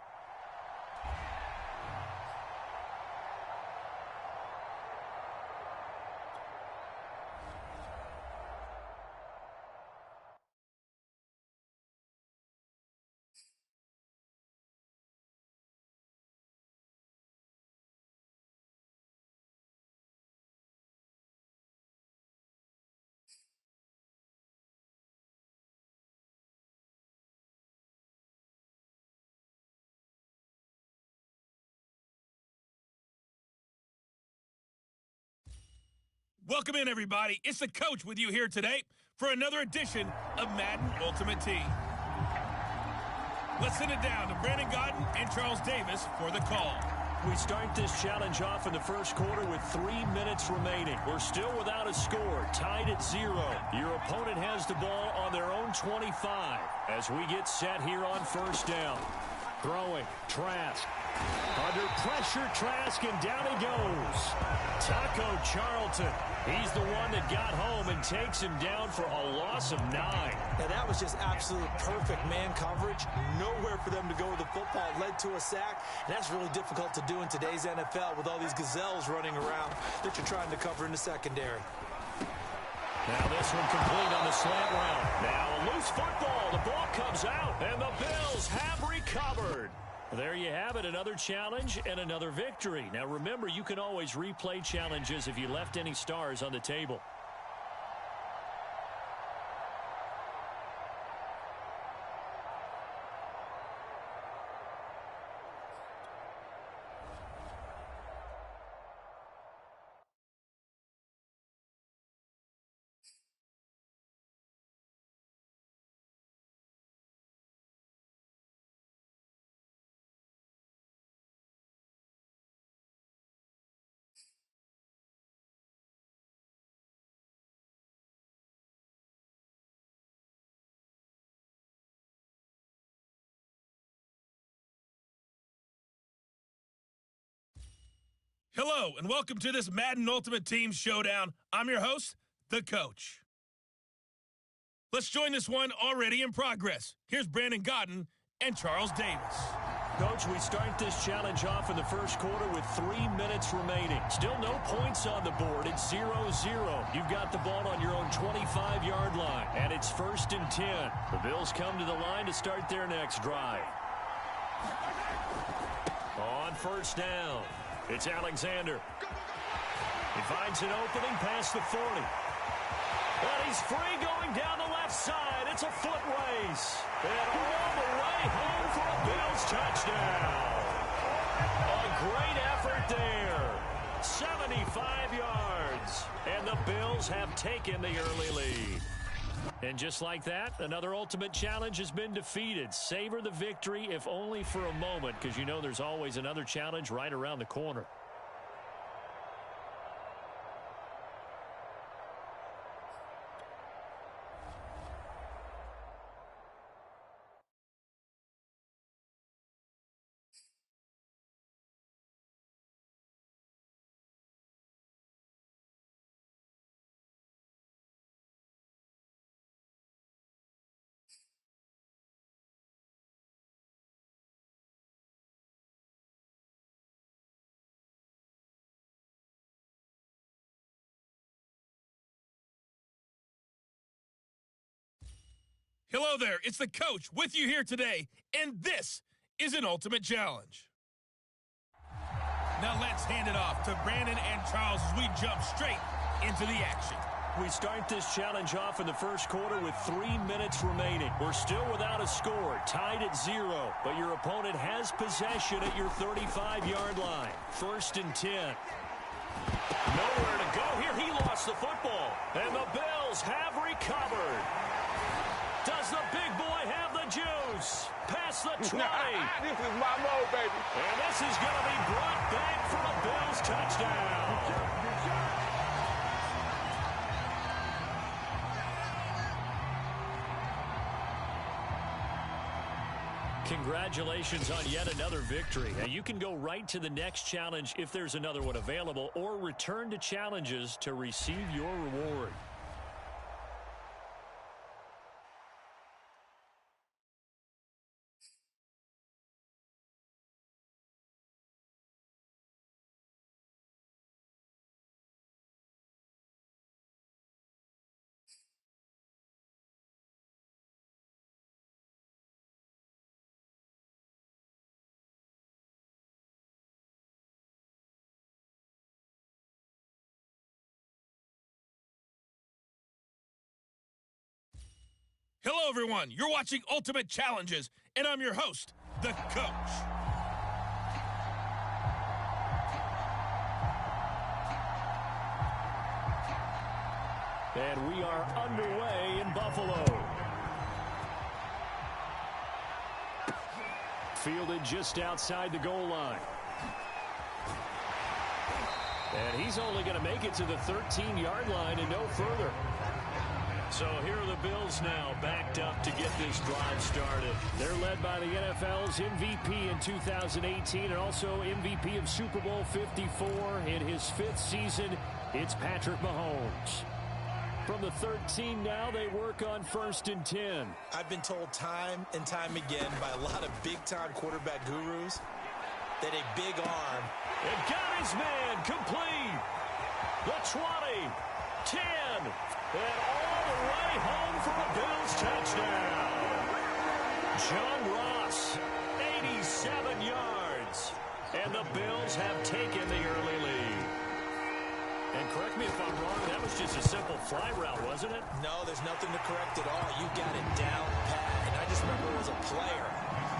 Welcome in, everybody. It's the coach with you here today for another edition of Madden Ultimate Team. Let's send it down to Brandon Godden and Charles Davis for the call. We start this challenge off in the first quarter with 3 minutes remaining. We're still without a score, tied at 0. Your opponent has the ball on their own 25 as we get set here on 1st down. Throwing, Trask. Under pressure, Trask, and down he goes. Taco Charlton. He's the one that got home and takes him down for a loss of 9. Now, that was just absolute perfect man coverage. Nowhere for them to go with the football. Led to a sack. And that's really difficult to do in today's NFL with all these gazelles running around that you're trying to cover in the secondary. Now this one complete on the slant route. Now a loose football. The ball comes out, and the Bills have recovered. There you have it, another challenge and another victory. Now remember, you can always replay challenges if you left any stars on the table. Hello, and welcome to this Madden Ultimate Team Showdown. I'm your host, the coach. Let's join this one already in progress. Here's Brandon Godden and Charles Davis. Coach, we start this challenge off in the first quarter with 3 minutes remaining. Still no points on the board. It's 0-0. You've got the ball on your own 25-yard line, and it's 1st and 10. The Bills come to the line to start their next drive. On 1st down, it's Alexander. He finds an opening past the 40. And he's free going down the left side. It's a foot race. And all the way home for a Bills touchdown. A great effort there. 75 yards. And the Bills have taken the early lead. And just like that, another ultimate challenge has been defeated. Savor the victory, if only for a moment, because you know there's always another challenge right around the corner. Hello there, it's the coach with you here today, and this is an ultimate challenge. Now let's hand it off to Brandon and Charles as we jump straight into the action. We start this challenge off in the first quarter with 3 minutes remaining. We're still without a score, tied at 0, but your opponent has possession at your 35-yard line. 1st and 10. Nowhere to go here. He lost the football, and the Bills have recovered. Does the big boy have the juice? Past the 20. This is my mode, baby. And this is going to be brought back for a Bills touchdown. Congratulations on yet another victory. Now you can go right to the next challenge if there's another one available, or return to challenges to receive your reward. Hello, everyone. You're watching Ultimate Challenges, and I'm your host, the coach. And we are underway in Buffalo. Fielded just outside the goal line. And he's only going to make it to the 13-yard line and no further. So here are the Bills now, backed up to get this drive started. They're led by the NFL's MVP in 2018 and also MVP of Super Bowl 54 in his 5th season. It's Patrick Mahomes. From the 13 now, they work on 1st and 10. I've been told time and time again by a lot of big-time quarterback gurus that a big arm. And got his man complete. The 20, 10, and all the way home for a Bills touchdown. John Ross, 87 yards. And the Bills have taken the early lead. And correct me if I'm wrong, that was just a simple fly route, wasn't it? No, there's nothing to correct at all. You got it down pat. And I just remember as a player,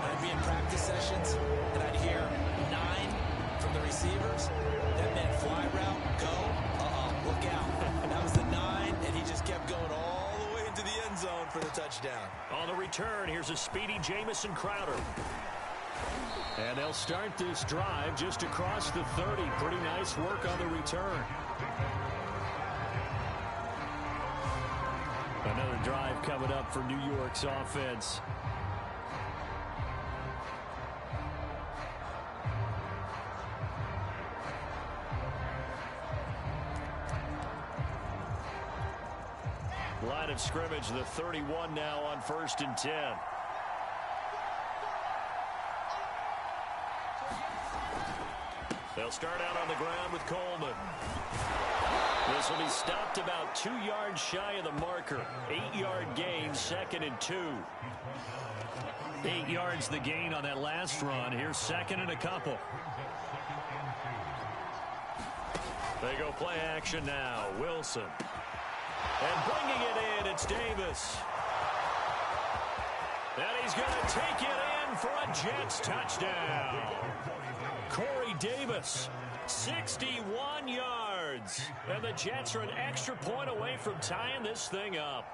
when I'd be in practice sessions, and I'd hear 9 from the receivers. That meant fly route, go, look out. That was the 9, and he just kept going all the way into the end zone for the touchdown. On the return, here's a speedy Jamison Crowder. And they'll start this drive just across the 30. Pretty nice work on the return. Another drive coming up for New York's offense. Line of scrimmage, the 31 now on 1st and 10. They'll start out on the ground with Coleman. This will be stopped about 2 yards shy of the marker. 8-yard gain, 2nd and 2. 8 yards the gain on that last run. Here's 2nd and a couple. They go play action now. Wilson. And bringing it in, it's Davis. And he's going to take it in for a Jets touchdown. Corey Davis, 61 yards. And the Jets are an extra point away from tying this thing up.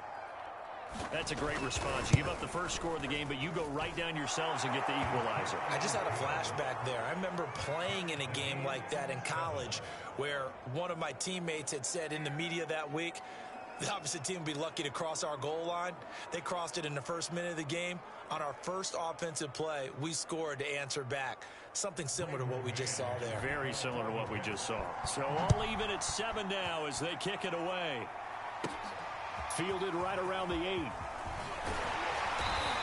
That's a great response. You give up the first score of the game, but you go right down yourselves and get the equalizer. I just had a flashback there. I remember playing in a game like that in college where one of my teammates had said in the media that week, the opposite team would be lucky to cross our goal line. They crossed it in the first minute of the game. On our first offensive play, we scored to answer back. Something similar to what we just saw there. Very similar to what we just saw. So all even at 7 now as they kick it away. Fielded right around the 8.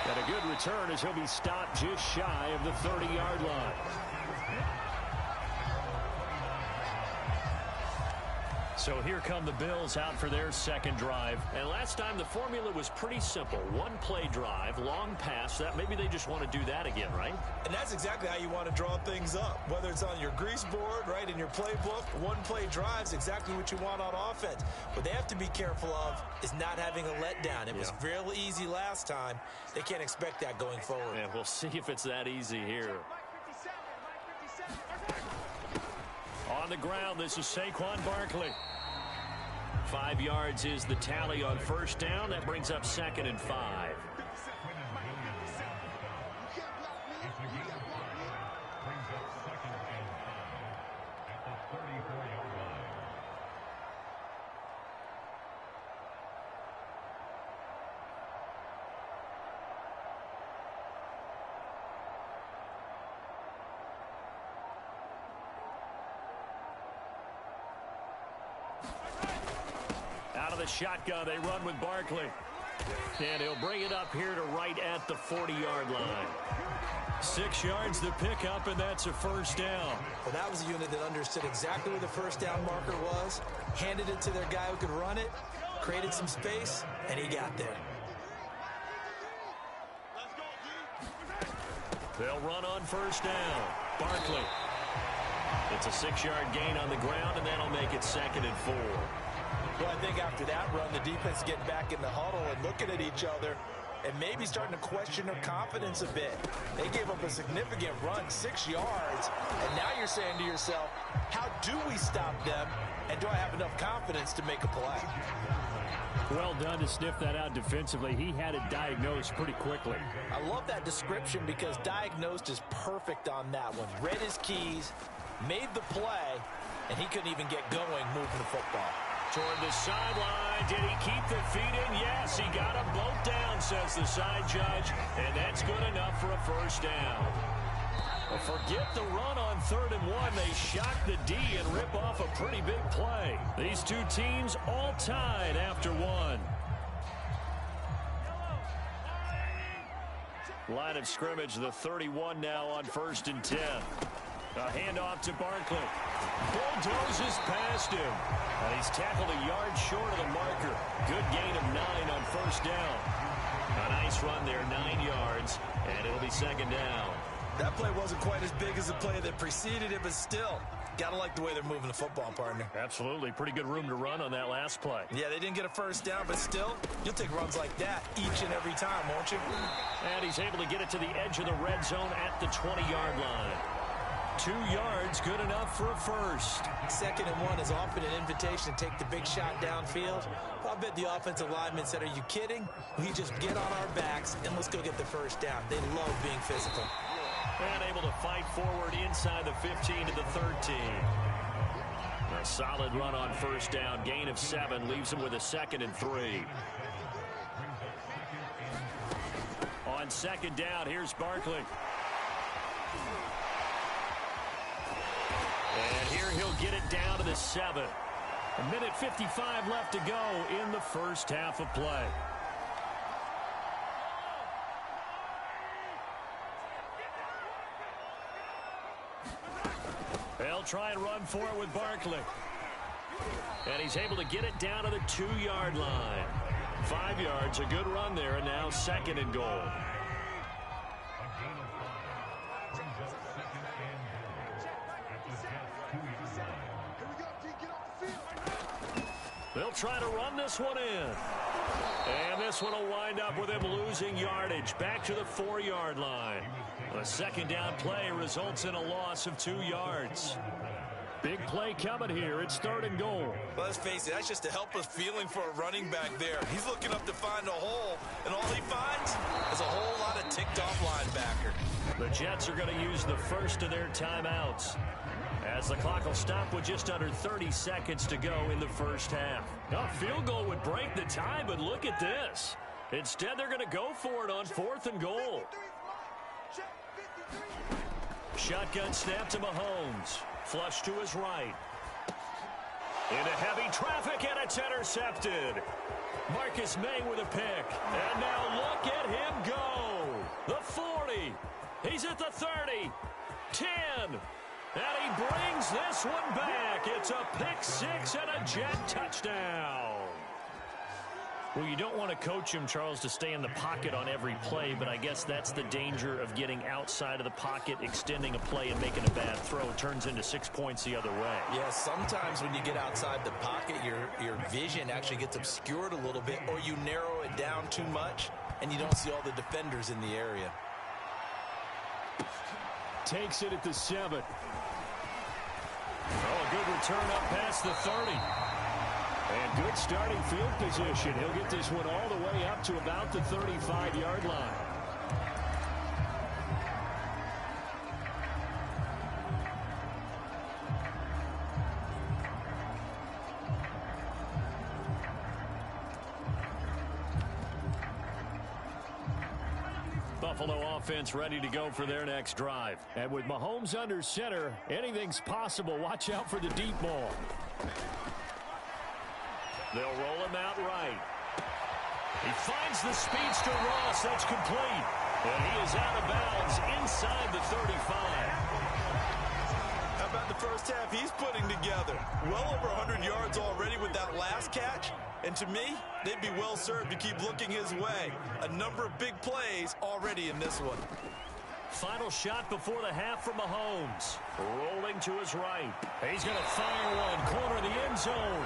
And a good return as he'll be stopped just shy of the 30-yard line. So here come the Bills out for their second drive. And last time the formula was pretty simple. One play drive, long pass. That maybe they just want to do that again, right? And that's exactly how you want to draw things up. Whether it's on your grease board, right, in your playbook, one play drive is exactly what you want on offense. What they have to be careful of is not having a letdown. It was real easy last time. They can't expect that going forward. And we'll see if it's that easy here. On the ground, this is Saquon Barkley. 5 yards is the tally on first down. That brings up 2nd and 5. Out of the shotgun, they run with Barkley. And he'll bring it up here to right at the 40-yard line. 6 yards the pickup, and that's a first down. Well, that was a unit that understood exactly where the first down marker was, handed it to their guy who could run it, created some space, and he got there. They'll run on first down. Barkley. It's a 6-yard gain on the ground, and that'll make it 2nd and 4. Well, I think after that run, the defense getting back in the huddle and looking at each other and maybe starting to question their confidence a bit. They gave up a significant run, 6 yards, and now you're saying to yourself, how do we stop them, and do I have enough confidence to make a play? Well done to sniff that out defensively. He had it diagnosed pretty quickly. I love that description because diagnosed is perfect on that one. Read his keys, made the play, and he couldn't even get going moving the football. Toward the sideline. Did he keep the feet in? Yes, he got them both down, says the side judge. And that's good enough for a first down. Well, forget the run on 3rd and 1. They shock the D and rip off a pretty big play. These two teams all tied after 1. Line of scrimmage, the 31 now on 1st and 10. A handoff to Barkley. Bulldozes past him. And he's tackled a yard short of the marker. Good gain of 9 on first down. A nice run there, 9 yards, and it'll be 2nd down. That play wasn't quite as big as the play that preceded it, but still, gotta like the way they're moving the football, partner. Absolutely. Pretty good room to run on that last play. Yeah, they didn't get a first down, but still, you'll take runs like that each and every time, won't you? And he's able to get it to the edge of the red zone at the 20-yard line. 2 yards, good enough for a first. 2nd and 1 is often an invitation to take the big shot downfield. I bet the offensive lineman said, are you kidding? We just get on our backs and let's go get the first down. They love being physical. And able to fight forward inside the 15 to the 13. A solid run on first down. Gain of 7 leaves him with a 2nd and 3. On 2nd down, here's Barkley. And here he'll get it down to the 7. 1:55 left to go in the first half of play. They'll try and run for it with Barkley. And he's able to get it down to the 2-yard line. 5 yards, a good run there, and now 2nd and goal. They'll try to run this one in. And this one will wind up with him losing yardage. Back to the 4-yard line. A 2nd down play results in a loss of 2 yards. Big play coming here. It's 3rd and goal. Well, let's face it, that's just a helpless feeling for a running back there. He's looking up to find a hole, and all he finds is a whole lot of ticked-off linebacker. The Jets are going to use the first of their timeouts, as the clock will stop with just under 30 seconds to go in the first half. A field goal would break the tie, but look at this. Instead, they're going to go for it on 4th and goal. Shotgun snap to Mahomes. Flush to his right. Into heavy traffic, and it's intercepted. Marcus May with a pick. And now look at him go. The 40. He's at the 30. 10. And he brings this one back. It's a pick six and a Jet touchdown. Well, you don't want to coach him, Charles, to stay in the pocket on every play, but I guess that's the danger of getting outside of the pocket, extending a play, and making a bad throw. It turns into 6 points the other way. Yeah, sometimes when you get outside the pocket, your vision actually gets obscured a little bit, or you narrow it down too much, and you don't see all the defenders in the area. Takes it at the 7. Oh, a good return up past the 30. And good starting field position. He'll get this one all the way up to about the 35-yard line. Buffalo offense ready to go for their next drive. And with Mahomes under center, anything's possible. Watch out for the deep ball. They'll roll him out right. He finds the speedster Ross. That's complete. And he is out of bounds inside the 35. How about the first half he's putting together? Well over 100 yards already with that last catch. And to me, they'd be well served to keep looking his way. A number of big plays already in this one. Final shot before the half from Mahomes. Rolling to his right. He's going to fire one. Corner of the end zone.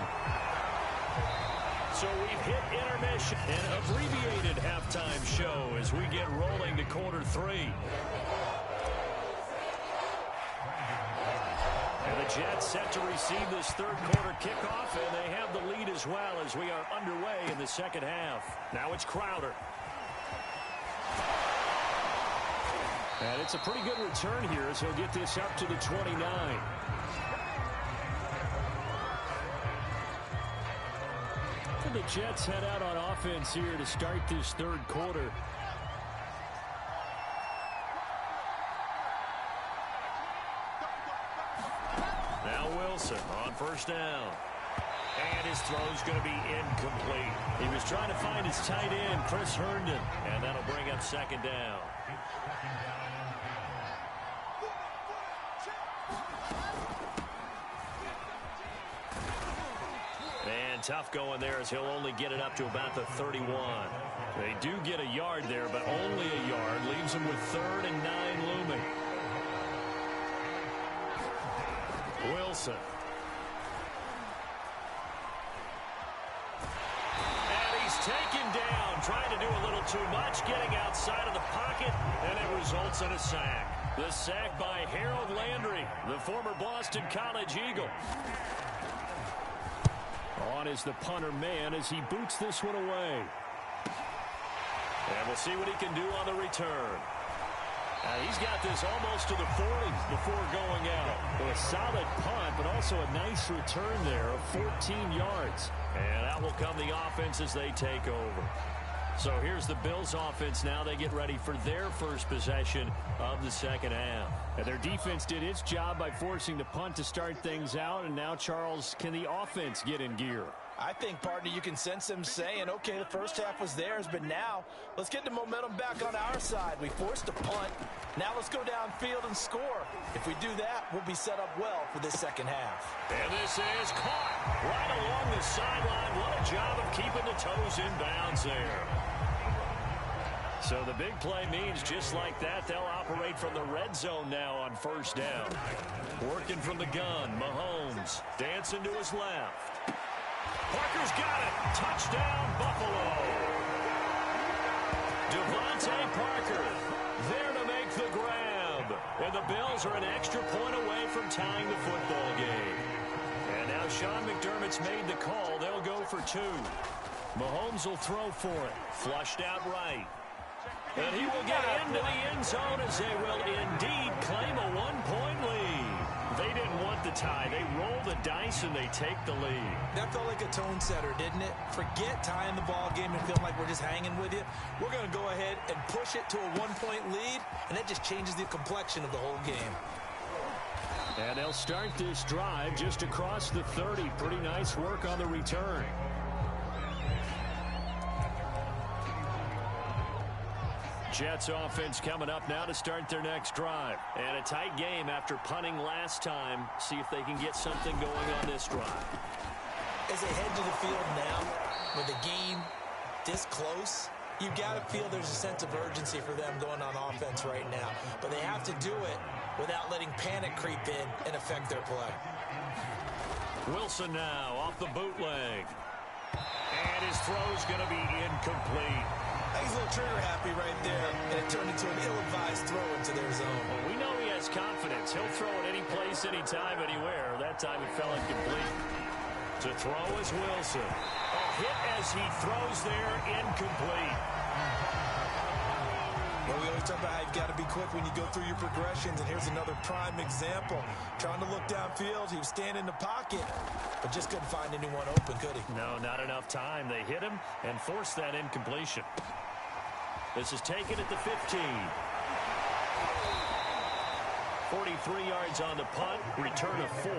So we've hit intermission. An abbreviated halftime show as we get rolling to quarter 3. And the Jets set to receive this third quarter kickoff, and they have the lead as well as we are underway in the second half. Now it's Crowder. And it's a pretty good return here as he'll get this up to the 29. The Jets head out on offense here to start this third quarter. Now Wilson on first down. And his throw's going to be incomplete. He was trying to find his tight end, Chris Herndon, and that'll bring up second down. And tough going there as he'll only get it up to about the 31. They do get a yard there, but only a yard. Leaves them with 3rd and 9 looming. Wilson. And he's taken down, trying to do a little too much, getting outside of the pocket, and it results in a sack. The sack by Harold Landry, the former Boston College Eagle. On is the punter man as he boots this one away. And we'll see what he can do on the return. He's got this almost to the 40s before going out. Well, a solid punt, but also a nice return there of 14 yards. And out will come the offense as they take over. So here's the Bills offense now. They get ready for their first possession of the second half. And their defense did its job by forcing the punt to start things out. And now, Charles, can the offense get in gear? I think, partner, you can sense them saying, okay, the first half was theirs, but now let's get the momentum back on our side. We forced a punt. Now let's go downfield and score. If we do that, we'll be set up well for this second half. And this is caught right along the sideline. What a job of keeping the toes in bounds there. So the big play means just like that, they'll operate from the red zone now on first down. Working from the gun, Mahomes dancing to his left. Parker's got it. Touchdown, Buffalo. Devontae Parker there to make the grab. And the Bills are an extra point away from tying the football game. And now Sean McDermott's made the call. They'll go for 2. Mahomes will throw for it. Flushed out right. And he will get into the end zone as they will indeed claim a 1-point lead. They didn't want the tie. They roll the dice and they take the lead. That felt like a tone setter, didn't it? Forget tying the ball game and feeling like we're just hanging with you. We're going to go ahead and push it to a 1-point lead, and that just changes the complexion of the whole game. And they'll start this drive just across the 30. Pretty nice work on the return. Jets offense coming up now to start their next drive. And a tight game after punting last time. See if they can get something going on this drive. As they head to the field now, with the game this close, you got to feel there's a sense of urgency for them going on offense right now. But they have to do it without letting panic creep in and affect their play. Wilson now off the bootleg. And his throw's going to be incomplete. He's a little trigger happy right there, and it turned into an ill-advised throw into their zone. Well, we know he has confidence. He'll throw it any place, anytime, anywhere. That time it fell incomplete. To throw is Wilson. A hit as he throws there, incomplete. Well, we always talk about how you've got to be quick when you go through your progressions, and here's another prime example. Trying to look downfield, he was standing in the pocket, but just couldn't find anyone open, could he? No, not enough time. They hit him and forced that incompletion. This is taken at the 15. 43 yards on the punt, return of 4.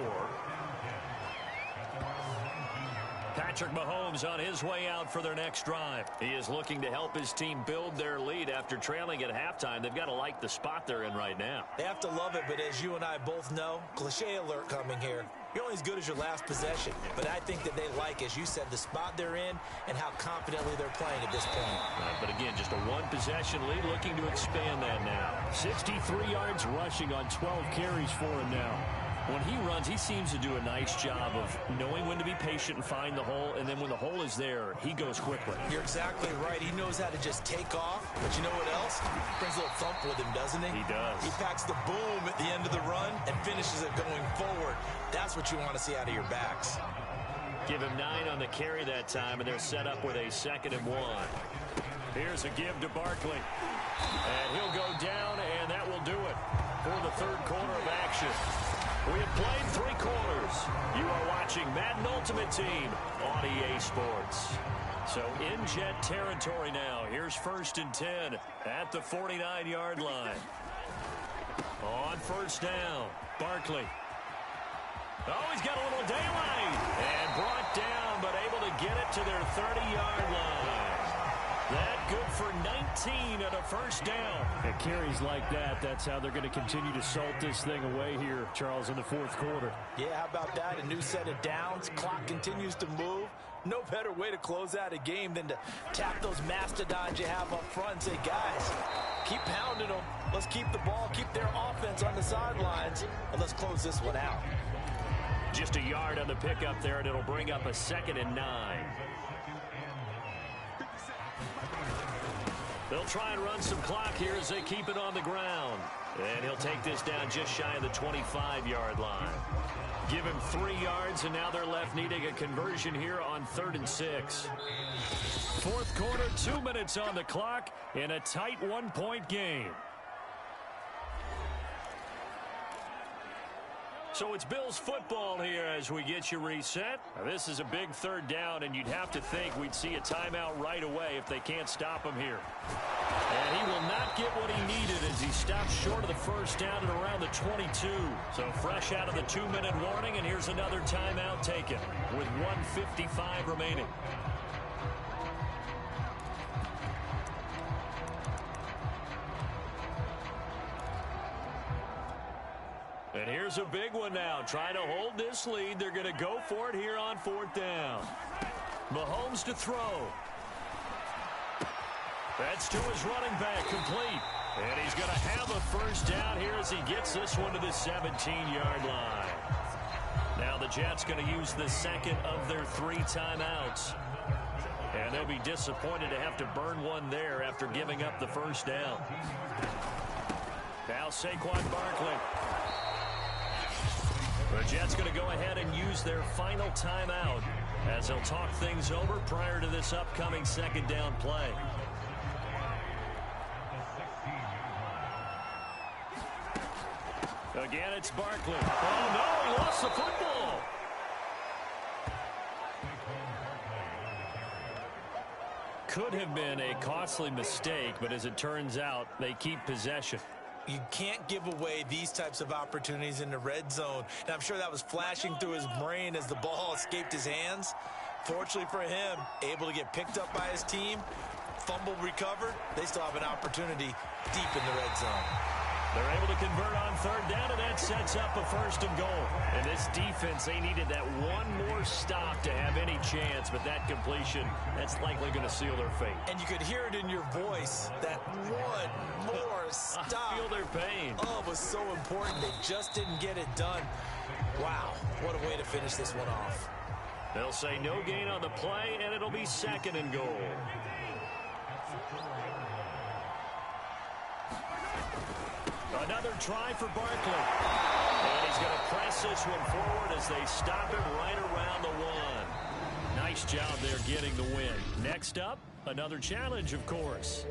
Patrick Mahomes on his way out for their next drive. He is looking to help his team build their lead after trailing at halftime. They've got to like the spot they're in right now. They have to love it, but as you and I both know, cliche alert coming here. You're only as good as your last possession. But I think that they like, as you said, the spot they're in and how confidently they're playing at this point. But again, just a one-possession lead, looking to expand that now. 63 yards rushing on 12 carries for him now. When he runs, he seems to do a nice job of knowing when to be patient and find the hole, and then when the hole is there, he goes quickly. You're exactly right. He knows how to just take off, but you know what else? Brings a little thump with him, doesn't he? He does. He packs the boom at the end of the run and finishes it going forward. That's what you want to see out of your backs. Give him 9 on the carry that time, and they're set up with a 2nd and 1. Here's a give to Barkley. And he'll go down, and that will do it for the third quarter of action. We have played 3 quarters. You are watching Madden Ultimate Team on EA Sports. So in Jet territory now. Here's 1st and 10 at the 49-yard line. On 1st down, Barkley. Oh, he's got a little daylight. And brought down, but able to get it to their 30-yard line. That good for 19 at a 1st down. It carries like that. That's how they're going to continue to salt this thing away here, Charles, in the 4th quarter. Yeah, how about that? A new set of downs. Clock continues to move. No better way to close out a game than to tap those mastodons you have up front and say, guys, keep pounding them. Let's keep the ball, keep their offense on the sidelines, and let's close this one out. Just a yard on the pickup there, and it'll bring up a 2nd and 9. They'll try and run some clock here as they keep it on the ground. And he'll take this down just shy of the 25-yard line. Give him 3 yards, and now they're left needing a conversion here on 3rd and 6. 4th quarter, 2 minutes on the clock in a tight 1-point game. So it's Bills football here as we get you reset. Now, this is a big 3rd down, and you'd have to think we'd see a timeout right away if they can't stop him here. And he will not get what he needed as he stops short of the 1st down at around the 22. So fresh out of the 2-minute warning, and here's another timeout taken with 1:55 remaining. And here's a big one now. Trying to hold this lead. They're going to go for it here on 4th down. Mahomes to throw. That's to his running back, complete. And he's going to have a 1st down here as he gets this one to the 17-yard line. Now the Jets going to use the 2nd of their 3 timeouts. And they'll be disappointed to have to burn one there after giving up the 1st down. Now Saquon Barkley. The Jets going to go ahead and use their final timeout as they'll talk things over prior to this upcoming 2nd down play. Again, it's Barkley. Oh, no, he lost the football. Could have been a costly mistake, but as it turns out, they keep possession. You can't give away these types of opportunities in the red zone. And I'm sure that was flashing through his brain as the ball escaped his hands. Fortunately for him, able to get picked up by his team. fumble recovered, they still have an opportunity deep in the red zone. They're able to convert on third down, and that sets up a 1st and goal. And this defense, they needed that one more stop to have any chance, but that completion, that's likely going to seal their fate. And you could hear it in your voice, that one more stop. I feel their pain. Oh, it was so important. They just didn't get it done. Wow, what a way to finish this one off. They'll say no gain on the play, and it'll be 2nd and goal. Another try for Barkley. And he's going to press this one forward as they stop him right around the 1. Nice job there getting the win. Next up, another challenge, of course.